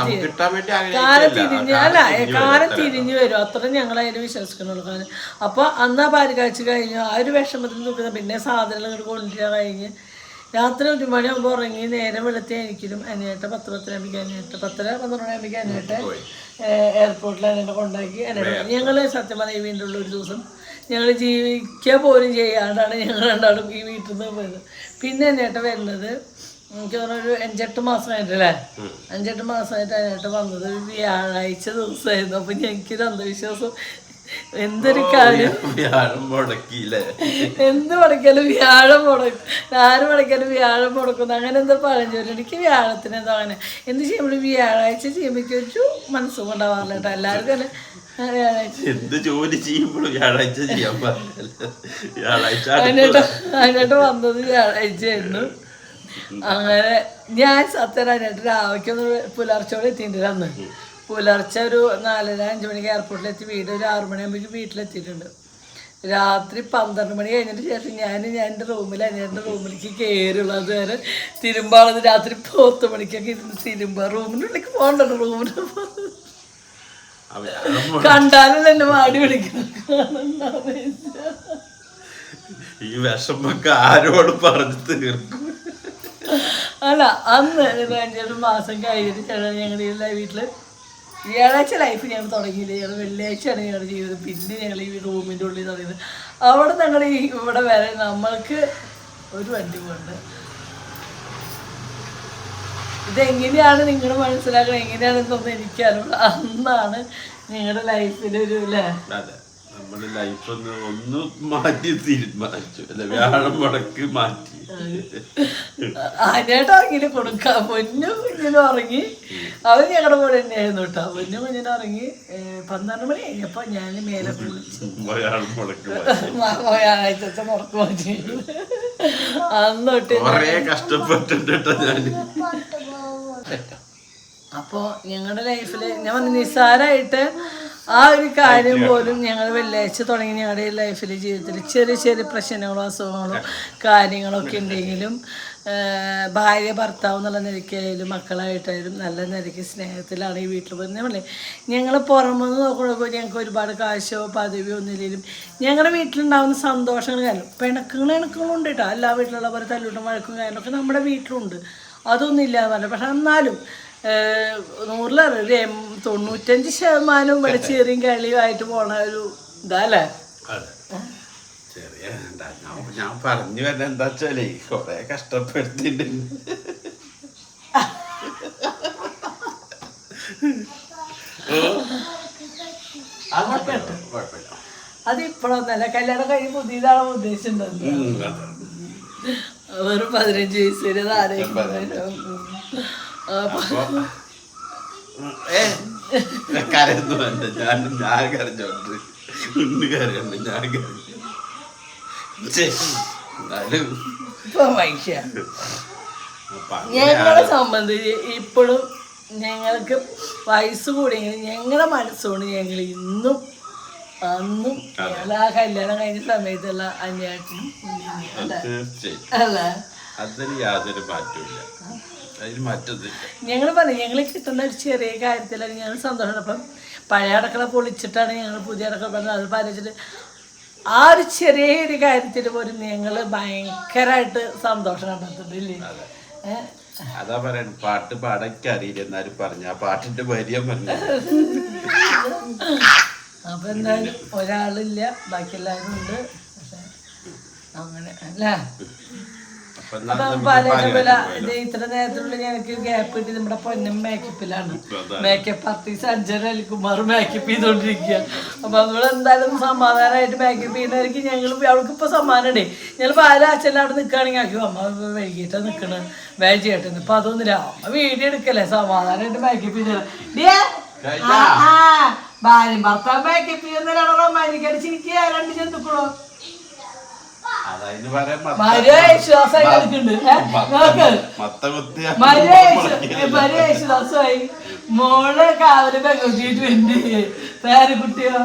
തിരിഞ്ഞു വരും, അത്ര ഞങ്ങൾ അതിന് വിശ്വസിക്കുന്നുള്ളൂ. കാരണം അപ്പോൾ അന്ന് ആ പാലുകാച്ച് കഴിഞ്ഞു ആ ഒരു വിഷമത്തിൽ നിൽക്കുന്ന പിന്നെ സാധനങ്ങൾ ഇങ്ങോട്ട് കൊണ്ടുവരാൻ കഴിഞ്ഞ് രാത്രി 1 മണിയാകുമ്പോൾ ഉറങ്ങി നേരം വെളുത്തി എനിക്കും അനിയേട്ട 10-10 അനിയേട്ട 10-12 അനിയേട്ട എയർപോർട്ടിൽ അനിയേട്ട കൊണ്ടാക്കി ഞങ്ങൾ സത്യം പറഞ്ഞ വീണ്ടും ഒരു ദിവസം ഞങ്ങൾ ജീവിക്കുക പോലും ചെയ്യാണ്ടാണ് ഞങ്ങൾ രണ്ടാളും ഈ വീട്ടിൽ നിന്ന് പോയത്. പിന്നെ അനിയേട്ട വരുന്നത് എനിക്ക് തോന്നുന്നൊരു 5-8 മാസമായിട്ടല്ലേ, 5-8 മാസമായിട്ട് അനിയേട്ട വന്നത് വ്യാഴാഴ്ച ദിവസമായിരുന്നു. അപ്പം എനിക്കൊരു അന്ധവിശ്വാസം എന്തൊരു കാര്യം എന്ത് മുടക്കിയാലും വ്യാഴം മുടക്കും, 4 മുടക്കിയാലും വ്യാഴം മുടക്കുന്നു അങ്ങനെ എന്തോ പഴഞ്ചൊല്ല്. എനിക്ക് വ്യാഴത്തിന് എന്തോ അങ്ങനെ എന്ത് ചെയ്യുമ്പോൾ വ്യാഴാഴ്ച ചെയ്യുമ്പോഴേക്കും ഒരു മനസ്സും കൊണ്ടാവാറില്ല കേട്ടോ. എല്ലാവർക്കും തന്നെ എന്ത് ജോലി ചെയ്യുമ്പോഴും വ്യാഴാഴ്ച ചെയ്യാൻ അതിനായിട്ട് വന്നത് വ്യാഴാഴ്ചയായിരുന്നു. അങ്ങനെ ഞാൻ സത്യനായിട്ട് രാവിലേക്കൊന്ന് പുലർച്ചയോടെ എത്തിയിട്ടുണ്ട്. അന്ന് പുലർച്ചെ ഒരു 4-5 മണിക്ക് എയർപോർട്ടിലെത്തി വീട് ഒരു 6 മണിയാകുമ്പോഴേക്കും വീട്ടിലെത്തിയിട്ടുണ്ട്. രാത്രി 12 മണി കഴിഞ്ഞിട്ട് ശേഷം ഞാൻ എൻ്റെ റൂമിൽ അനിയൻ്റെ റൂമിലേക്ക് കയറുള്ളൂ. അതുവരെ തിരുമ്പാളത് രാത്രി 10 മണിക്കൊക്കെ ഇരുന്ന് തിരുമ്പ റൂമിനുള്ളിലേക്ക് പോകണ്ടല്ലോ. റൂമിൽ കണ്ടാലും എന്നെ മാടി പിടിക്കണം. ഈ വിഷമൊക്കെ ആരോട് പറഞ്ഞു തീർക്കും. അല്ല അന്ന് 5 മാസം കഴിഞ്ഞിട്ട് ചേട്ടൻ ഞങ്ങളുടെ ഈ വീട്ടിൽ വ്യാഴാഴ്ച ലൈഫ് ഞങ്ങൾ തുടങ്ങിയില്ല. ഞങ്ങൾ വെള്ളിയാഴ്ചയാണ് ഞങ്ങളുടെ ജീവിതം. പിന്നെ ഞങ്ങൾ ഈ റൂമിൻ്റെ ഉള്ളിൽ തുടങ്ങിയത്. അവിടെ ഞങ്ങൾ ഇവിടെ വരെ നമ്മൾക്ക് ഒരു വണ്ടി കൊണ്ട് ഇതെങ്ങനെയാണ് നിങ്ങൾ മനസ്സിലാക്കുന്നത് എങ്ങനെയാണെന്നൊന്നും എനിക്കറിയില്ല. അന്നാണ് നിങ്ങളുടെ ലൈഫിലൊരു അല്ലേ നമ്മുടെ ലൈഫ് ഒന്ന് മാറ്റി തീരുമാനിച്ചു അല്ലെ, വ്യാഴം മുടക്ക് മാറ്റി. അതിനായിട്ട് ഉറങ്ങിയിട്ട് കൊടുക്കാം. പൊന്നും കുഞ്ഞിനും ഉറങ്ങി, അവർ ഞങ്ങളുടെ കൂടെ തന്നെയായിരുന്നു കേട്ടോ. പൊന്നും കുഞ്ഞിനും ഉറങ്ങി 12 മണി കഴിഞ്ഞപ്പോൾ ഞാൻ മേലെ കുളിച്ച് വ്യാഴാഴ്ച മുടക്ക് മാറ്റി. അന്നൊട്ട് കഷ്ടപ്പെട്ടിട്ട് ഞാൻ. അപ്പോൾ ഞങ്ങളുടെ ലൈഫിൽ ഞാൻ വന്ന് നിസ്സാരമായിട്ട് ആ ഒരു കാര്യം പോലും ഞങ്ങൾ വെള്ളിയാഴ്ച തുടങ്ങി ഞങ്ങളുടെ ലൈഫിൽ ജീവിതത്തിൽ ചെറിയ ചെറിയ പ്രശ്നങ്ങളോ അസുഖങ്ങളോ കാര്യങ്ങളൊക്കെ ഉണ്ടെങ്കിലും ഭാര്യ ഭർത്താവ് എന്നുള്ള നിലയ്ക്കായാലും മക്കളായിട്ടായാലും നല്ല നിലയ്ക്ക് സ്നേഹത്തിലാണ് ഈ വീട്ടിൽ പോയത്. നമ്മളെ ഞങ്ങൾ പുറമെന്ന് നോക്കുമ്പോൾ ഞങ്ങൾക്ക് ഒരുപാട് കാശോ പദവിയോ ഒന്നുമില്ലെങ്കിലും ഞങ്ങളുടെ വീട്ടിലുണ്ടാകുന്ന സന്തോഷങ്ങൾ കാര്യം പിണക്കങ്ങളും ഉണ്ട് കേട്ടോ. എല്ലാ വീട്ടിലുള്ള പോലെ തല്ലുട്ടും വഴക്കും കാര്യങ്ങളൊക്കെ നമ്മുടെ വീട്ടിലുണ്ട്, അതൊന്നും ഇല്ലാന്ന് പറഞ്ഞു. പക്ഷെ എന്നാലും 100-95% ഇവിടെ ചെറിയും കളിയുമായിട്ട് പോണ ഒരു ഇതല്ലേ. ഞാൻ പറഞ്ഞു വരുന്നത് എന്താ വെച്ചാലേ കൊറേ കഷ്ടപ്പെടുത്തിട്ടുണ്ട്. അതിപ്പോഴൊന്നല്ല, കല്യാണം കഴിഞ്ഞ് പുതിയതാണ് ഉദ്ദേശിച്ചിട്ടുണ്ടല്ലോ. വെറും 15 വയസ്സ് വരെ കരയൊന്നും വേണ്ട, ഞാൻ കരഞ്ഞോണ്ട് ഇന്ന് കരയുണ്ട്. ഞാൻ ഞങ്ങളെ സംബന്ധിച്ച് ഇപ്പോഴും ഞങ്ങൾക്ക് വയസ്സ് കൂടിയെങ്കിൽ ഞങ്ങളുടെ മനസ്സുകൊണ്ട് ഞങ്ങൾ ഇന്നും അന്നും ഞങ്ങൾ ആ കല്യാണം കഴിഞ്ഞ സമയത്തുള്ള അന്യാട്ടിനും അല്ലേ അതിന് യാതൊരു മാറ്റമില്ല. ഞങ്ങൾ പറഞ്ഞു ഞങ്ങൾ കിട്ടുന്ന ഒരു ചെറിയ കാര്യത്തിലാണ് ഞങ്ങൾ സന്തോഷം. അപ്പം പഴയ അടക്കള പൊളിച്ചിട്ടാണ് ഞങ്ങൾ പുതിയ അടക്കള പറഞ്ഞത്. അത് പാലിച്ചിട്ട് ആ ഒരു ചെറിയൊരു കാര്യത്തിൽ പോലും ഞങ്ങൾ ഭയങ്കരമായിട്ട് സന്തോഷം കണ്ടെത്തുന്നില്ലേ. അതാ പറയാൻ പാട്ട് പാടൊക്കെ അറിയില്ല, എന്നാലും പറഞ്ഞ ആ പാട്ടിന്റെ വരിയാൻ പറഞ്ഞു. അപ്പൊ എന്തായാലും ഒരാളില്ല, ബാക്കി എല്ലാവരും ഉണ്ട്. പക്ഷെ അങ്ങനെ അല്ലേ. അപ്പം ഇത്ര നേരത്തിലുള്ള ഞങ്ങൾക്ക് ഗ്യാപ്പ് കിട്ടി നമ്മുടെ പൊന്നം മേക്കപ്പിലാണ്. Makeup artist Anjana Alikumar makeup ചെയ്തോണ്ടിരിക്കുക. അപ്പൊ നമ്മൾ എന്തായാലും സമാധാനമായിട്ട് മേക്കപ്പ് ചെയ്യുന്നവർക്ക് ഞങ്ങൾ അവൾക്ക് ഇപ്പൊ സമ്മാനമുണ്ടേ. ഞങ്ങൾ പാല അച്ഛൻ്റെ അവിടെ നിൽക്കുകയാണെങ്കിൽ ആക്കി അമ്മ വൈകിട്ടാണ് നിൽക്കണ വേഗം ചെയ്യട്ടെ. ഇപ്പൊ അതൊന്നുമില്ല, അമ്മ വീഡിയോ എടുക്കല്ലേ, സമാധാനമായിട്ട് മേക്കപ്പ് ചെയ്ത ഭാര്യ ഭർത്താവ് മേക്കപ്പ് ചെയ്യുന്നവരാണോ റൊമാനിക്ക് അടിച്ചിരിക്കുക. 2 ജന്തുക്കളോ അതതിന് പറയാൻ മര്യ യേശുദാസായി മര്യ യേശുദാസായി മോള് കാവല് പെൺകുട്ടിയിട്ട് ഉണ്ട് പേരക്കുട്ടിയോ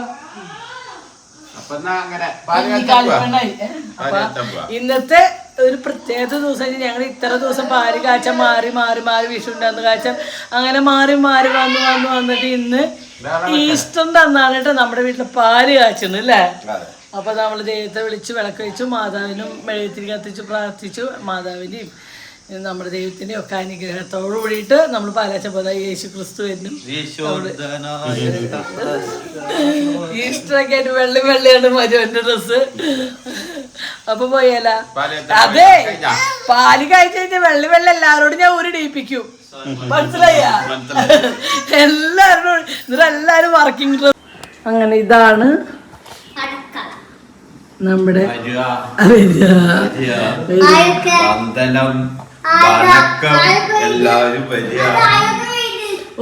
ഇന്നത്തെ ഒരു പ്രത്യേക ദിവസം ഞങ്ങൾ ഇത്ര ദിവസം പാല് കാച്ച മാറി മാറി മാറി വിഷു ഉണ്ടാകുന്ന കാച്ച അങ്ങനെ മാറി മാറി വന്നിട്ട് ഇന്ന് ഈസ്റ്റർ തന്നാണ് കേട്ടോ നമ്മുടെ വീട്ടിൽ പാല് കാച്ചുന്നു അല്ലേ. അപ്പൊ നമ്മൾ ദൈവത്തെ വിളിച്ച് വിളക്ക് വെച്ചു, മാതാവിനും മെഴുകുതിരി കത്തിച്ചു പ്രാർത്ഥിച്ചു, മാതാവിന്റെയും നമ്മുടെ ദൈവത്തിന്റെയും ഒക്കെ അനുഗ്രഹത്തോടു കൂടിയിട്ട് നമ്മൾ പാലാച്ചപ്പോൾ യേശു ക്രിസ്തു എന്നും ഈസ്റ്ററൊക്കെ ആയിട്ട് വെള്ളയാണ് മരുവന്റെ ഡ്രസ്സ്. അപ്പൊ പോയാല അതെ പാല് കഴിച്ചു കഴിഞ്ഞാൽ വെള്ള എല്ലാരോടും ഞാൻ ഊരിടിപ്പിക്കും, മനസ്സിലായ എല്ലാവരോടും. എല്ലാരും വർക്കിംഗ് ഡ്രസ്. അങ്ങനെ ഇതാണ് നമ്മുടെ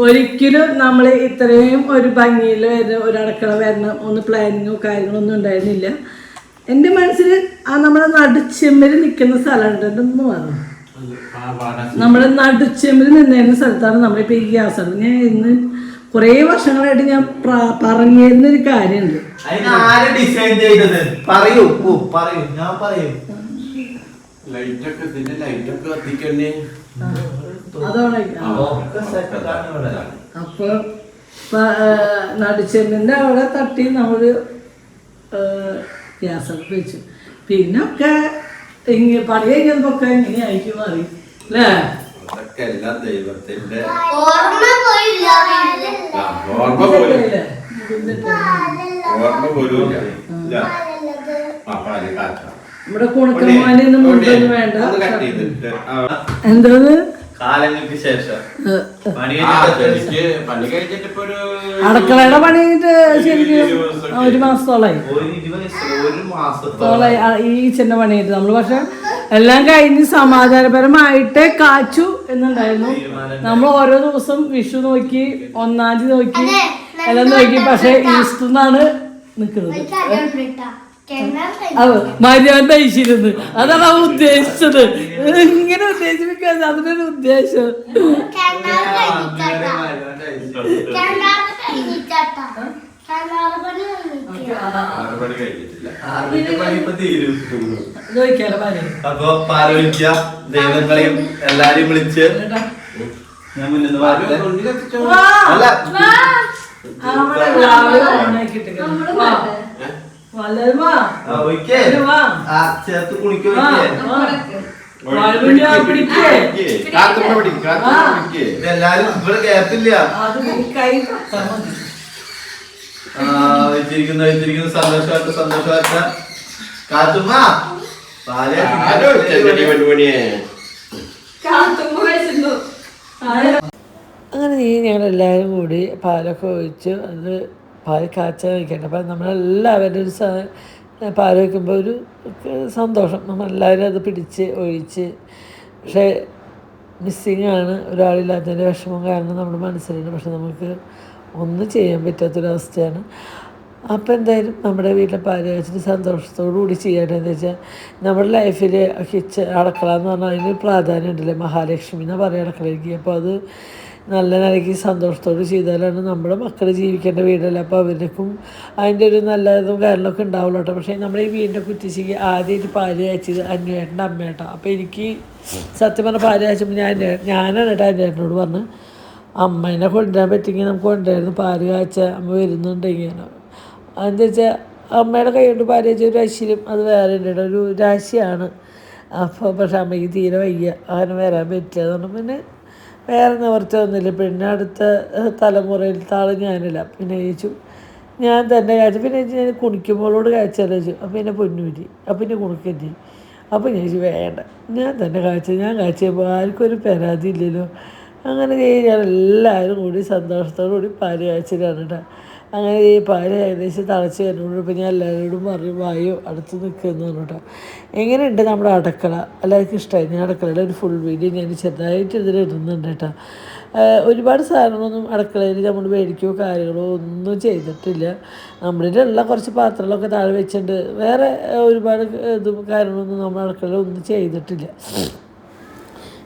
ഒരിക്കലും നമ്മൾ ഇത്രയും ഒരു ഭംഗിയിൽ വരുന്ന ഒരു അടുക്കള വരണം ഒന്ന് പ്ലാനിങ്ങോ കാര്യങ്ങളോ ഒന്നും ഉണ്ടായിരുന്നില്ല എൻ്റെ മനസ്സിൽ. ആ നമ്മുടെ നടുച്ചെമ്മിൽ നിൽക്കുന്ന സ്ഥലമുണ്ട്, എന്ന് പറഞ്ഞു നമ്മുടെ നടുച്ചെമ്മിൽ നിന്നിരുന്ന സ്ഥലത്താണ് നമ്മളിപ്പോൾ ഈ ഗ്യാസ് ആണ്. ഞാൻ ഇന്ന് കുറേ വർഷങ്ങളായിട്ട് ഞാൻ പറഞ്ഞിരുന്നൊരു കാര്യമുണ്ട്. അപ്പൊ നടുച്ചെമ്മിന്റെ അവിടെ തട്ടി നമ്മള് ഗ്യാസ് അടുപ്പ് വെച്ചു. പിന്നെ ഒക്കെ പണി കഴിഞ്ഞപ്പോ ഒക്കെ എങ്ങനെയായിരിക്കും മാറി അല്ലേ. ദൈവത്തിന്റെ നമ്മുടെ കുണക്കന്മാരൊന്നും മുണ്ടൊന്നും വേണ്ട. എന്തോന്ന് കാലങ്ങൾക്ക് ശേഷം അടുക്കളയുടെ പണി കഴിഞ്ഞിട്ട് ശരിക്കും ഒരു മാസത്തോളായി ഈ ചെന്ന പണി കഴിഞ്ഞിട്ട് നമ്മള്. പക്ഷെ എല്ലാം കഴിഞ്ഞ് സമാധാനപരമായിട്ട് കാച്ചു എന്നുണ്ടായിരുന്നു. നമ്മൾ ഓരോ ദിവസം വിഷു നോക്കി, 1-ാം തീയതി നോക്കി, എല്ലാം നോക്കി. പക്ഷെ ഈസ്റ്ററിനാണ് നിക്കുന്നത്. മര്യാദ അയച്ചിരുന്നു. അതാണ് അവൻ ഉദ്ദേശിച്ചത്. ഇങ്ങനെ ഉദ്ദേശിപ്പിക്കാൻ അതിനൊരു ഉദ്ദേശം. അപ്പൊ പാലോചിക്ക ദൈവങ്ങളെയും എല്ലാരെയും വിളിച്ച് ഞാൻ മുന്നിൽ ചേർത്ത് കുളിക്കോ എല്ലാരും ഇവിടെ ഗ്യാപ്പില്ല. വെച്ചിരിക്കുന്ന സന്തോഷമായിട്ട് കാത്തുമ്മ അങ്ങനെ ഞങ്ങളെല്ലാവരും കൂടി പാലൊക്കെ ഒഴിച്ച് അത് പാല് കാച്ചാൻ വയ്ക്കട്ടെ. അപ്പം നമ്മളെല്ലാവരും ഒരു പാല് വയ്ക്കുമ്പോൾ ഒരു സന്തോഷം, നമ്മളെല്ലാവരും അത് പിടിച്ച് ഒഴിച്ച്. പക്ഷേ മിസ്സിങ് ആണ്, ഒരാളില്ലാത്തതിൻ്റെ വിഷമം കാരണം നമ്മുടെ മനസ്സിലുണ്ട്. പക്ഷെ നമുക്ക് ഒന്നും ചെയ്യാൻ പറ്റാത്തൊരവസ്ഥയാണ്. അപ്പോൾ എന്തായാലും നമ്മുടെ വീട്ടിലെ പാല് കാച്ചിട്ട് സന്തോഷത്തോടു കൂടി ചെയ്യട്ടെ. എന്ന് വെച്ചാൽ നമ്മുടെ ലൈഫിൽ അടുക്കള എന്ന് പറഞ്ഞാൽ അതിന് പ്രാധാന്യം ഉണ്ടല്ലേ, മഹാലക്ഷ്മി എന്നാണ് പറയുക അടുക്കളയ്ക്ക്. അപ്പോൾ അത് നല്ല നിലയ്ക്ക് സന്തോഷത്തോട് ചെയ്താലാണ് നമ്മുടെ മക്കൾ ജീവിക്കേണ്ട വീടല്ല. അപ്പോൾ അവർക്കും അതിൻ്റെ ഒരു നല്ലതും കാര്യങ്ങളൊക്കെ ഉണ്ടാവുള്ളൂ കേട്ടോ. പക്ഷേ നമ്മുടെ ഈ വീടിൻ്റെ കുറ്റിച്ചിക്ക് ആദ്യമായിട്ട് പാല് കാച്ചത് അന്വേട്ടൻ്റെ അമ്മേട്ടാ. അപ്പോൾ എനിക്ക് സത്യം പറഞ്ഞാൽ പാല് കാച്ചുമ്പോൾ ഞാനാണ് കേട്ടോ അന്വേട്ടനോട് പറഞ്ഞ് അമ്മേനെ കൊണ്ടുവരാൻ പറ്റുമെങ്കിൽ നമുക്ക് കൊണ്ടുവരായിരുന്നു, പാല് കാച്ച അമ്മ വരുന്നുണ്ടെങ്കിൽ. അതെന്താ വെച്ചാൽ അമ്മയുടെ കൈ കൊണ്ട് പാല് കാച്ച ഒരു ഐശ്വര്യം അത് വേറെ ഉണ്ട്, ഒരു രാശിയാണ്. അപ്പോൾ പക്ഷെ അമ്മയ്ക്ക് തീരെ വയ്യ, അങ്ങനെ വരാൻ പറ്റില്ല. അതുകൊണ്ട് പിന്നെ വേറെ നിവർത്തിയൊന്നുമില്ല. പിന്നെ അടുത്ത തലമുറയിലത്തെ ആൾ ഞാനില്ല. പിന്നെ ചോദിച്ചു ഞാൻ തന്നെ കാച്ചു. പിന്നെ ഞാൻ കുണിക്കുമ്പോളോട് കാച്ചാലോ ചോദിച്ചു. അപ്പം പിന്നെ പൊന്നൂരി, അപ്പം പിന്നെ കുണിക്കറ്റി. അപ്പം ഞാൻ ചോദിച്ചു വേണ്ട, ഞാൻ തന്നെ കാച്ചു. ഞാൻ കാച്ചപ്പോൾ ആർക്കൊരു പരാതി ഇല്ലല്ലോ. അങ്ങനെ ഞാൻ എല്ലാവരും കൂടി സന്തോഷത്തോടു കൂടി പാല് കാച്ചിലാണ് കേട്ടോ. അങ്ങനെ ഈ പാല് ഏകദേശം തിളച്ച് വരുന്നോട് ഇപ്പം ഞാൻ എല്ലാവരോടും പറഞ്ഞു വായോ അടുത്ത് നിൽക്കുന്നു കേട്ടോ. എങ്ങനെയുണ്ട് നമ്മുടെ അടുക്കള? എല്ലാവർക്കും ഇഷ്ടമായി. ഞാൻ അടുക്കളയുടെ ഒരു ഫുൾ വീഡിയോ ഞാൻ ചെറുതായിട്ട് ഇതിൽ ഇടുന്നുണ്ട് കേട്ടോ. ഒരുപാട് സാധനങ്ങളൊന്നും അടുക്കളയിൽ നമ്മൾ മേടിക്കുകയോ കാര്യങ്ങളോ ഒന്നും ചെയ്തിട്ടില്ല. നമ്മളുടെ ഉള്ള കുറച്ച് പാത്രങ്ങളൊക്കെ താഴെ വെച്ചിട്ടുണ്ട്. വേറെ ഒരുപാട് ഇതും കാര്യങ്ങളൊന്നും നമ്മൾ അടുക്കളയിൽ ഒന്നും ചെയ്തിട്ടില്ല.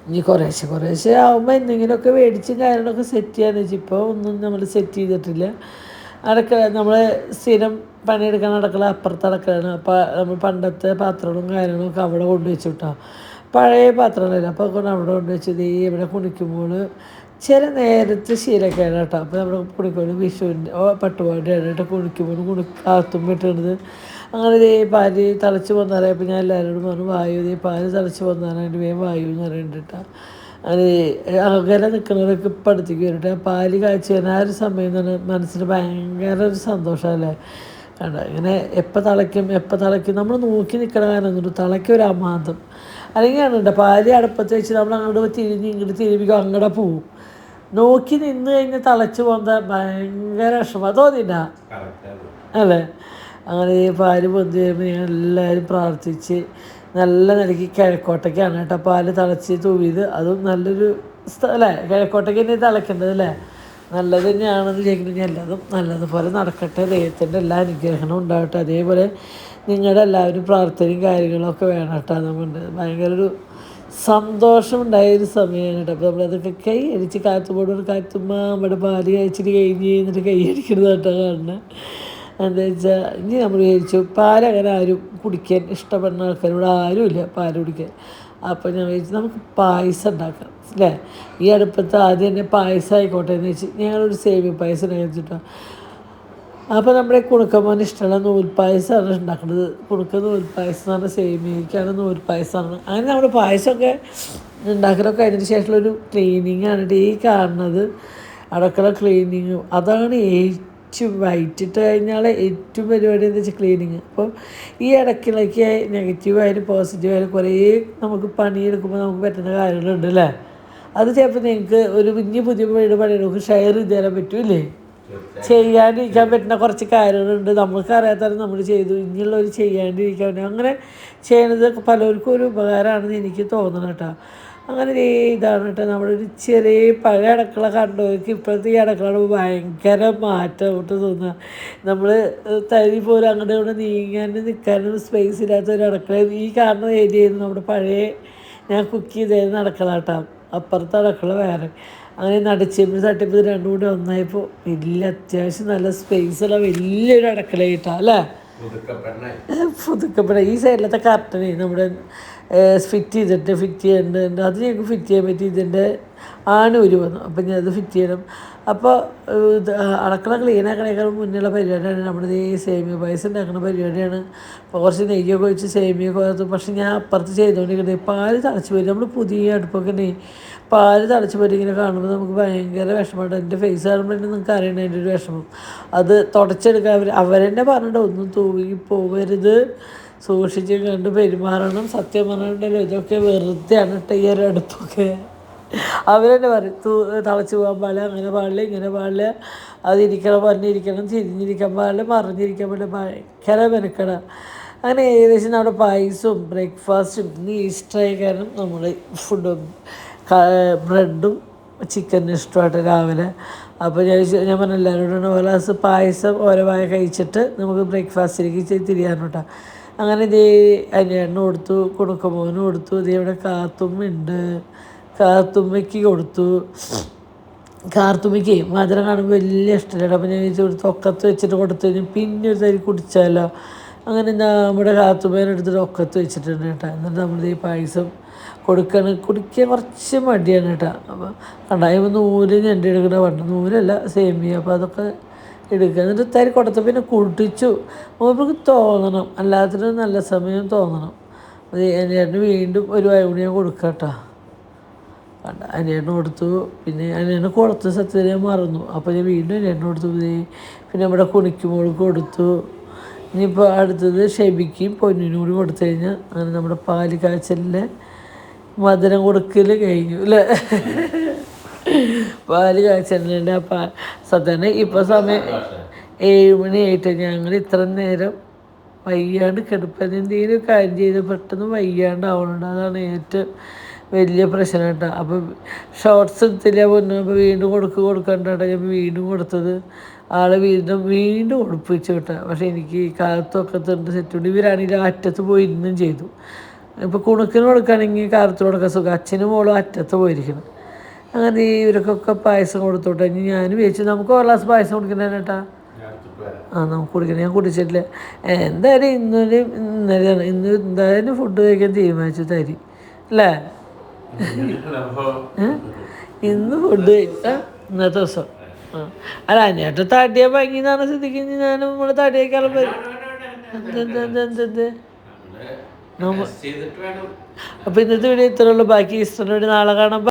ഇനി കുറേശ്ശെ ആകുമ്പോൾ എന്തെങ്കിലുമൊക്കെ മേടിച്ചും കാര്യങ്ങളൊക്കെ സെറ്റ് ചെയ്യാന്ന് വെച്ചാൽ ഇപ്പോൾ ഒന്നും നമ്മൾ സെറ്റ് ചെയ്തിട്ടില്ല. അടുക്കള നമ്മൾ സ്ഥിരം പണിയെടുക്കാൻ അടുക്കള അപ്പുറത്ത് അടുക്കളയാണ്. അപ്പോൾ നമ്മൾ പണ്ടത്തെ പാത്രങ്ങളും കാര്യങ്ങളും ഒക്കെ അവിടെ കൊണ്ടുവച്ചു കേട്ടോ. പഴയ പാത്രങ്ങളല്ല അപ്പോൾ അവിടെ കൊണ്ടുവച്ചത് ഇവിടെ കുണിക്കുമ്പോൾ ചില നേരത്തെ ശീലക്കേട് കേട്ടോ. അപ്പോൾ നമ്മുടെ കുണിക്കുമ്പോൾ വിഷുവിൻ്റെ പട്ടുപാടിയാണ് കേട്ടോ കുണിക്കുമ്പോൾ കാത്തുമ്പിട്ടുള്ളത്. അങ്ങനെ പാല് തിളച്ച് വന്നാലായപ്പോൾ ഞാൻ എല്ലാവരോടും പറഞ്ഞു വായു പാല് തിളച്ച് വന്നാലായിട്ട് വേഗം വായു എന്ന് പറയുന്നുണ്ട്. അത് അങ്ങനെ നിൽക്കുന്നവരൊക്കെ ഇപ്പം അടുത്തേക്ക് വരട്ടെ. പാല് കാഴ്ച ആ ഒരു സമയം എന്ന് പറഞ്ഞാൽ മനസ്സിന് ഭയങ്കര ഒരു സന്തോഷമല്ലേ. കണ്ടോ ഇങ്ങനെ എപ്പോൾ തിളയ്ക്കും നമ്മൾ നോക്കി നിൽക്കണ കാരണം തിളയ്ക്കും ഒരു അമാന്തം. അല്ലെങ്കിൽ കാണുന്നുണ്ട് പാല് അടുപ്പത്ത് വെച്ച് നമ്മൾ അങ്ങോട്ട് തിരിഞ്ഞ് ഇങ്ങോട്ട് തിരുമ്പിക്കും അങ്ങോട്ട് പോവും. നോക്കി നിന്ന് കഴിഞ്ഞാൽ തിളച്ച് പോകുന്നത് ഭയങ്കര വിഷമം തോന്നില്ല അല്ലേ. അങ്ങനെ ഈ പാല് പൊന്തി വരുമ്പോൾ ഞാൻ എല്ലാവരും പ്രാർത്ഥിച്ച് നല്ല നിലയ്ക്ക് കിഴക്കോട്ടയ്ക്കാണ് കേട്ടോ പാല് തിളച്ച് തൂവിയത്. അതും നല്ലൊരു അല്ലേ കിഴക്കോട്ടയ്ക്ക് തന്നെ തിളയ്ക്കേണ്ടത് അല്ലേ. നല്ലത് തന്നെയാണെന്ന് ചോദിക്കുന്നത് എല്ലാതും നല്ലതുപോലെ നടക്കട്ടെ. ദൈവത്തിൻ്റെ എല്ലാ അനുഗ്രഹങ്ങളും ഉണ്ടാകട്ടെ. അതേപോലെ നിങ്ങളുടെ എല്ലാവരും പ്രാർത്ഥനയും കാര്യങ്ങളൊക്കെ വേണം കേട്ടോ. നമ്മുടെ ഭയങ്കര ഒരു സന്തോഷമുണ്ടായൊരു സമയമാണ് കേട്ടോ. അപ്പോൾ നമ്മളതൊക്കെ കൈ അടിച്ച് കാത്തുമ്പോൾ നമ്മുടെ പാല് കഴിച്ചിട്ട് കഴിഞ്ഞ് എന്നിട്ട് കൈ അടിക്കുന്നത് കേട്ടോ കാണുന്നത്. എന്താ വെച്ചാൽ ഇനി നമ്മൾ വിചാരിച്ചു പാലങ്ങനെ ആരും കുടിക്കാൻ ഇഷ്ടപ്പെടുന്ന ആൾക്കാരോട് ആരുമില്ല പാല് കുടിക്കാൻ. അപ്പോൾ ഞാൻ വിചാരിച്ചു നമുക്ക് പായസം ഉണ്ടാക്കാം അല്ലേ. ഈ അടുപ്പത്ത് ആദ്യം തന്നെ പായസം ആയിക്കോട്ടെ എന്ന് വെച്ച് ഞങ്ങളൊരു സേമിയ പായസം കഴിച്ചിട്ടോ. അപ്പോൾ നമ്മുടെ കുണുക്കമ്മോന് ഇഷ്ടമുള്ള നൂൽപ്പായസമാണ് ഉണ്ടാക്കുന്നത്. നൂൽപ്പായസം എന്ന് പറഞ്ഞാൽ സേമിയയ്ക്കാണ് നൂൽപ്പായസമാണ്. അങ്ങനെ നമ്മുടെ പായസമൊക്കെ ഉണ്ടാക്കലൊക്കെ കഴിഞ്ഞതിന് ശേഷമുള്ളൊരു ക്ലീനിങ്ങാണ് ഈ കാണുന്നത്. അടുക്കള ക്ലീനിങ്ങും അതാണ് ഏറ്റവും വൈറ്റിട്ട് കഴിഞ്ഞാൽ ഏറ്റവും പരിപാടി എന്താ വെച്ചാൽ ക്ലീനിങ്. അപ്പോൾ ഈ ഇടയ്ക്കിടയ്ക്ക് നെഗറ്റീവായാലും പോസിറ്റീവായാലും കുറേ നമുക്ക് പണിയെടുക്കുമ്പോൾ നമുക്ക് പറ്റുന്ന കാര്യങ്ങളുണ്ട് അല്ലേ. അത് ചിലപ്പോൾ നിങ്ങൾക്ക് ഒരു പുതിയ വീട് പണിയെടുക്കും ഷെയർ ചെയ്ത് തരാൻ പറ്റൂല്ലേ. ചെയ്യാണ്ടിരിക്കാൻ പറ്റുന്ന കുറച്ച് കാര്യങ്ങളുണ്ട്. നമ്മൾക്ക് അറിയാത്തത് നമ്മൾ ചെയ്തു, ഇനിയുള്ളവർ ചെയ്യാണ്ടിരിക്കാൻ പറ്റും. അങ്ങനെ ചെയ്യണത് പലർക്കും ഒരു ഉപകാരമാണെന്ന് എനിക്ക് തോന്നണം കേട്ടോ. അങ്ങനെ ഇതാണ് കേട്ടോ നമ്മുടെ ഒരു ചെറിയ പഴയ അടുക്കള കണ്ടവർക്ക് ഇപ്പോഴത്തെ ഈ അടുക്കള ഭയങ്കര മാറ്റം തൊട്ട് തോന്നുക. നമ്മൾ തരി പോലും അങ്ങോട്ട് ഇവിടെ നീങ്ങാനും നിൽക്കാനും സ്പേസ് ഇല്ലാത്ത ഒരു അടുക്കള ഈ കാണുന്ന ഏരിയയിൽ നമ്മുടെ പഴയ ഞാൻ കുക്ക് ചെയ്തായിരുന്നു അടുക്കള കേട്ടോ. അപ്പുറത്തെ അടുക്കള വേറെ. അങ്ങനെ നടിച്ചപ്പോൾ തട്ടിപ്പോൾ രണ്ടും കൂടി ഒന്നായപ്പോൾ വലിയ അത്യാവശ്യം നല്ല സ്പേസുള്ള വലിയൊരു അടുക്കള കിട്ടാം അല്ലേ. പുതുക്കപ്പെട ഈ സൈഡിലത്തെ കർട്ടനെ നമ്മുടെ ഫിറ്റ് ചെയ്യേണ്ടതുണ്ട്. അത് ഞങ്ങൾക്ക് ഫിറ്റ് ചെയ്യാൻ പറ്റി. ഇതിൻ്റെ ആണൂര് വന്നു. അപ്പം ഞാൻ അത് ഫിറ്റ് ചെയ്യണം. അപ്പോൾ അടുക്കള ക്ലീൻ ആക്കണേക്കാൾ മുന്നുള്ള പരിപാടിയാണ് നമ്മുടെ ഈ സേമിയ പായസം ഉണ്ടാക്കുന്ന പരിപാടിയാണ്. അപ്പോൾ കുറച്ച് നെയ്യൊക്കെ ഒഴിച്ച് സേമിയൊക്കെ വറുത്തു. പക്ഷേ ഞാൻ അപ്പുറത്ത് ചെയ്തുകൊണ്ടിരിക്കുന്നത് പാല് തിളച്ച് പോയി. നമ്മൾ പുതിയ അടുപ്പൊക്കെ പാല് തിളച്ച് പോയി ഇങ്ങനെ കാണുമ്പോൾ നമുക്ക് ഭയങ്കര വിഷമമുണ്ട്. എൻ്റെ ഫേസ് കാണുമ്പോൾ തന്നെ നിങ്ങൾക്ക് അറിയണം എൻ്റെ ഒരു വിഷമം. അത് തുടച്ചെടുക്കാൻ അവരെന്നെ പറഞ്ഞിട്ട് ഒന്നും തൂങ്ങി പോകരുത്, സൂക്ഷിച്ച് കണ്ട് പെരുമാറണം. സത്യം പറഞ്ഞിട്ടുണ്ടല്ലോ ഇതൊക്കെ വെറുതെയാണ് കേട്ടോ ഈ ഒരു അടുപ്പൊക്കെ. അവരെന്നെ പറയും തിളച്ച് പോകാൻ പാടില്ല, അങ്ങനെ പാടില്ല, ഇങ്ങനെ പാടില്ല, അതിരിക്കണം, പറഞ്ഞിരിക്കണം, തിരിഞ്ഞിരിക്കാൻ പാടില്ല, മറിഞ്ഞിരിക്കാൻ പാടില്ല. ഭയങ്കര മെനക്കെട. അങ്ങനെ ഏകദേശം നമ്മുടെ പായസവും ബ്രേക്ക്ഫാസ്റ്റും ഇന്ന് ഈസ്റ്ററായ കാരണം നമ്മൾ ഫുഡും ബ്രെഡും ചിക്കനും ഇഷ്ടമായിട്ട് രാവിലെ. അപ്പോൾ ഞാൻ പറഞ്ഞ എല്ലാവരോടും ഓരോ ഗ്ലാസ് പായസം ഓരോ വായ കഴിച്ചിട്ട് നമുക്ക് ബ്രേക്ക്ഫാസ്റ്റിലേക്ക് തിരിയാനോട്ടാ. അങ്ങനെ ഇതേ അനിയണ്ണ കൊടുത്തു, കുണുക്കമോന് കൊടുത്തു. ഇതേ ഇവിടെ കാത്തുമ്മയുണ്ട്, കാത്തുമ്മയ്ക്ക് കൊടുത്തു. കാർത്തുമ്മയ്ക്ക് മധുരം കാണുമ്പോൾ വലിയ ഇഷ്ടമില്ല. അപ്പോൾ ഞാൻ കൊടുത്ത് ഒക്കത്ത് വെച്ചിട്ട് കൊടുത്തു കഴിഞ്ഞാൽ പിന്നെ ഒരു തരി കുടിച്ചാലോ. അങ്ങനെ നമ്മുടെ കാത്തുമ്മേനെടുത്തിട്ട് ഒക്കത്ത് വെച്ചിട്ടുണ്ട് കേട്ടോ. എന്നിട്ട് നമ്മൾ ഈ പായസം കുടിക്കാൻ കുറച്ച് മടിയാണ് കേട്ടോ. അപ്പോൾ കണ്ടായപ്പോൾ നൂല് ഞണ്ടി എടുക്കണ പണ്ട് നൂലല്ല സേമിയ. അപ്പോൾ അതൊക്കെ എടുക്കുക. എന്നിട്ട് തരി കൊടുത്ത പിന്നെ കുടിച്ചു. നമുക്ക് തോന്നണം, അല്ലാത്തൊരു നല്ല സമയം തോന്നണം. അത് അനിയേട്ടന് വീണ്ടും ഒരു വയകൂടി ഞാൻ കൊടുക്കാം കേട്ടോ. കണ്ട അനിയേട്ടന് കൊടുത്തു. പിന്നെ അനിയേട്ടന് കൊടുത്ത സത്യത്തിൽ ഞാൻ മറന്നു. അപ്പോൾ ഞാൻ വീണ്ടും അനിയേട്ടന് കൊടുത്തു. പിന്നെ നമ്മുടെ കുണിക്കുമ്പോൾക്ക് കൊടുത്തു. ഇനിയിപ്പോൾ അടുത്തത് ഷെബിക്കും പൊന്നിനും കൂടി കൊടുത്തു കഴിഞ്ഞാൽ അങ്ങനെ നമ്മുടെ പാല് കാച്ചലിൻ്റെ മധുരം കൊടുക്കൽ കഴിഞ്ഞു അല്ലേ. പാല് കാച്ചലിൻ്റെ സാധാരണ ഇപ്പോൾ സമയം 7 മണി ആയിട്ട് ഞങ്ങൾ ഇത്ര നേരം വയ്യാണ്ട് കിടപ്പൻ എന്തെങ്കിലും കാര്യം ചെയ്ത് പെട്ടെന്ന് വയ്യാണ്ടാവണുണ്ട്. അതാണ് ഏറ്റവും വലിയ പ്രശ്നം കേട്ടോ. അപ്പം ഷോർട്സ് എടുത്തില്ല പൊന്നു. അപ്പോൾ വീണ്ടും കൊടുക്കണ്ട കേട്ടോ. ഞാൻ വീണ്ടും കൊടുത്തത് ആൾ വീണ്ടും ഉടുപ്പിച്ചു കേട്ടോ. പക്ഷേ എനിക്ക് കാലത്തൊക്കെ തണ്ട് സെറ്റുണ്ട്. ഇവരാണെങ്കിൽ അറ്റത്ത് പോയി ഇരുന്നും ചെയ്തു. ഇപ്പോൾ കുണുക്കിന് കൊടുക്കുകയാണെങ്കിൽ കാലത്ത് കൊടുക്കാൻ സുഖം. അച്ഛനും മോളും അറ്റത്ത് പോയിരിക്കണം. അങ്ങനെ ഇവർക്കൊക്കെ പായസം കൊടുത്തോട്ടെ. ഇനി ഞാനും വെച്ചു നമുക്ക് ഒരു ഗ്ലാസ് പായസം കുടിക്കണേ കേട്ടാ. നമുക്ക് കുടിക്കണം. ഞാൻ കുടിച്ചിട്ടില്ല. എന്തായാലും ഇന്നലെയാണ് ഇന്ന് എന്തായാലും ഫുഡ് കഴിക്കാൻ തീരുമാനിച്ചു തരി അല്ലേ. ഇന്ന് ഫുഡ് കഴിക്കാം ഇന്നത്തെ ദിവസം. അല്ല അന്നേട്ട് തടിയ ഭംഗി എന്ന് പറഞ്ഞ സ്ഥിതിക്ക് ഞാനും നമ്മൾ തടിയേക്കാളും വരും. എന്ത് അപ്പോൾ ഇന്നത്തെ വീഡിയോ ഇത്രയുള്ളൂ. ബാക്കി ഇഷ്ടമുള്ള നാളെ കാണാം.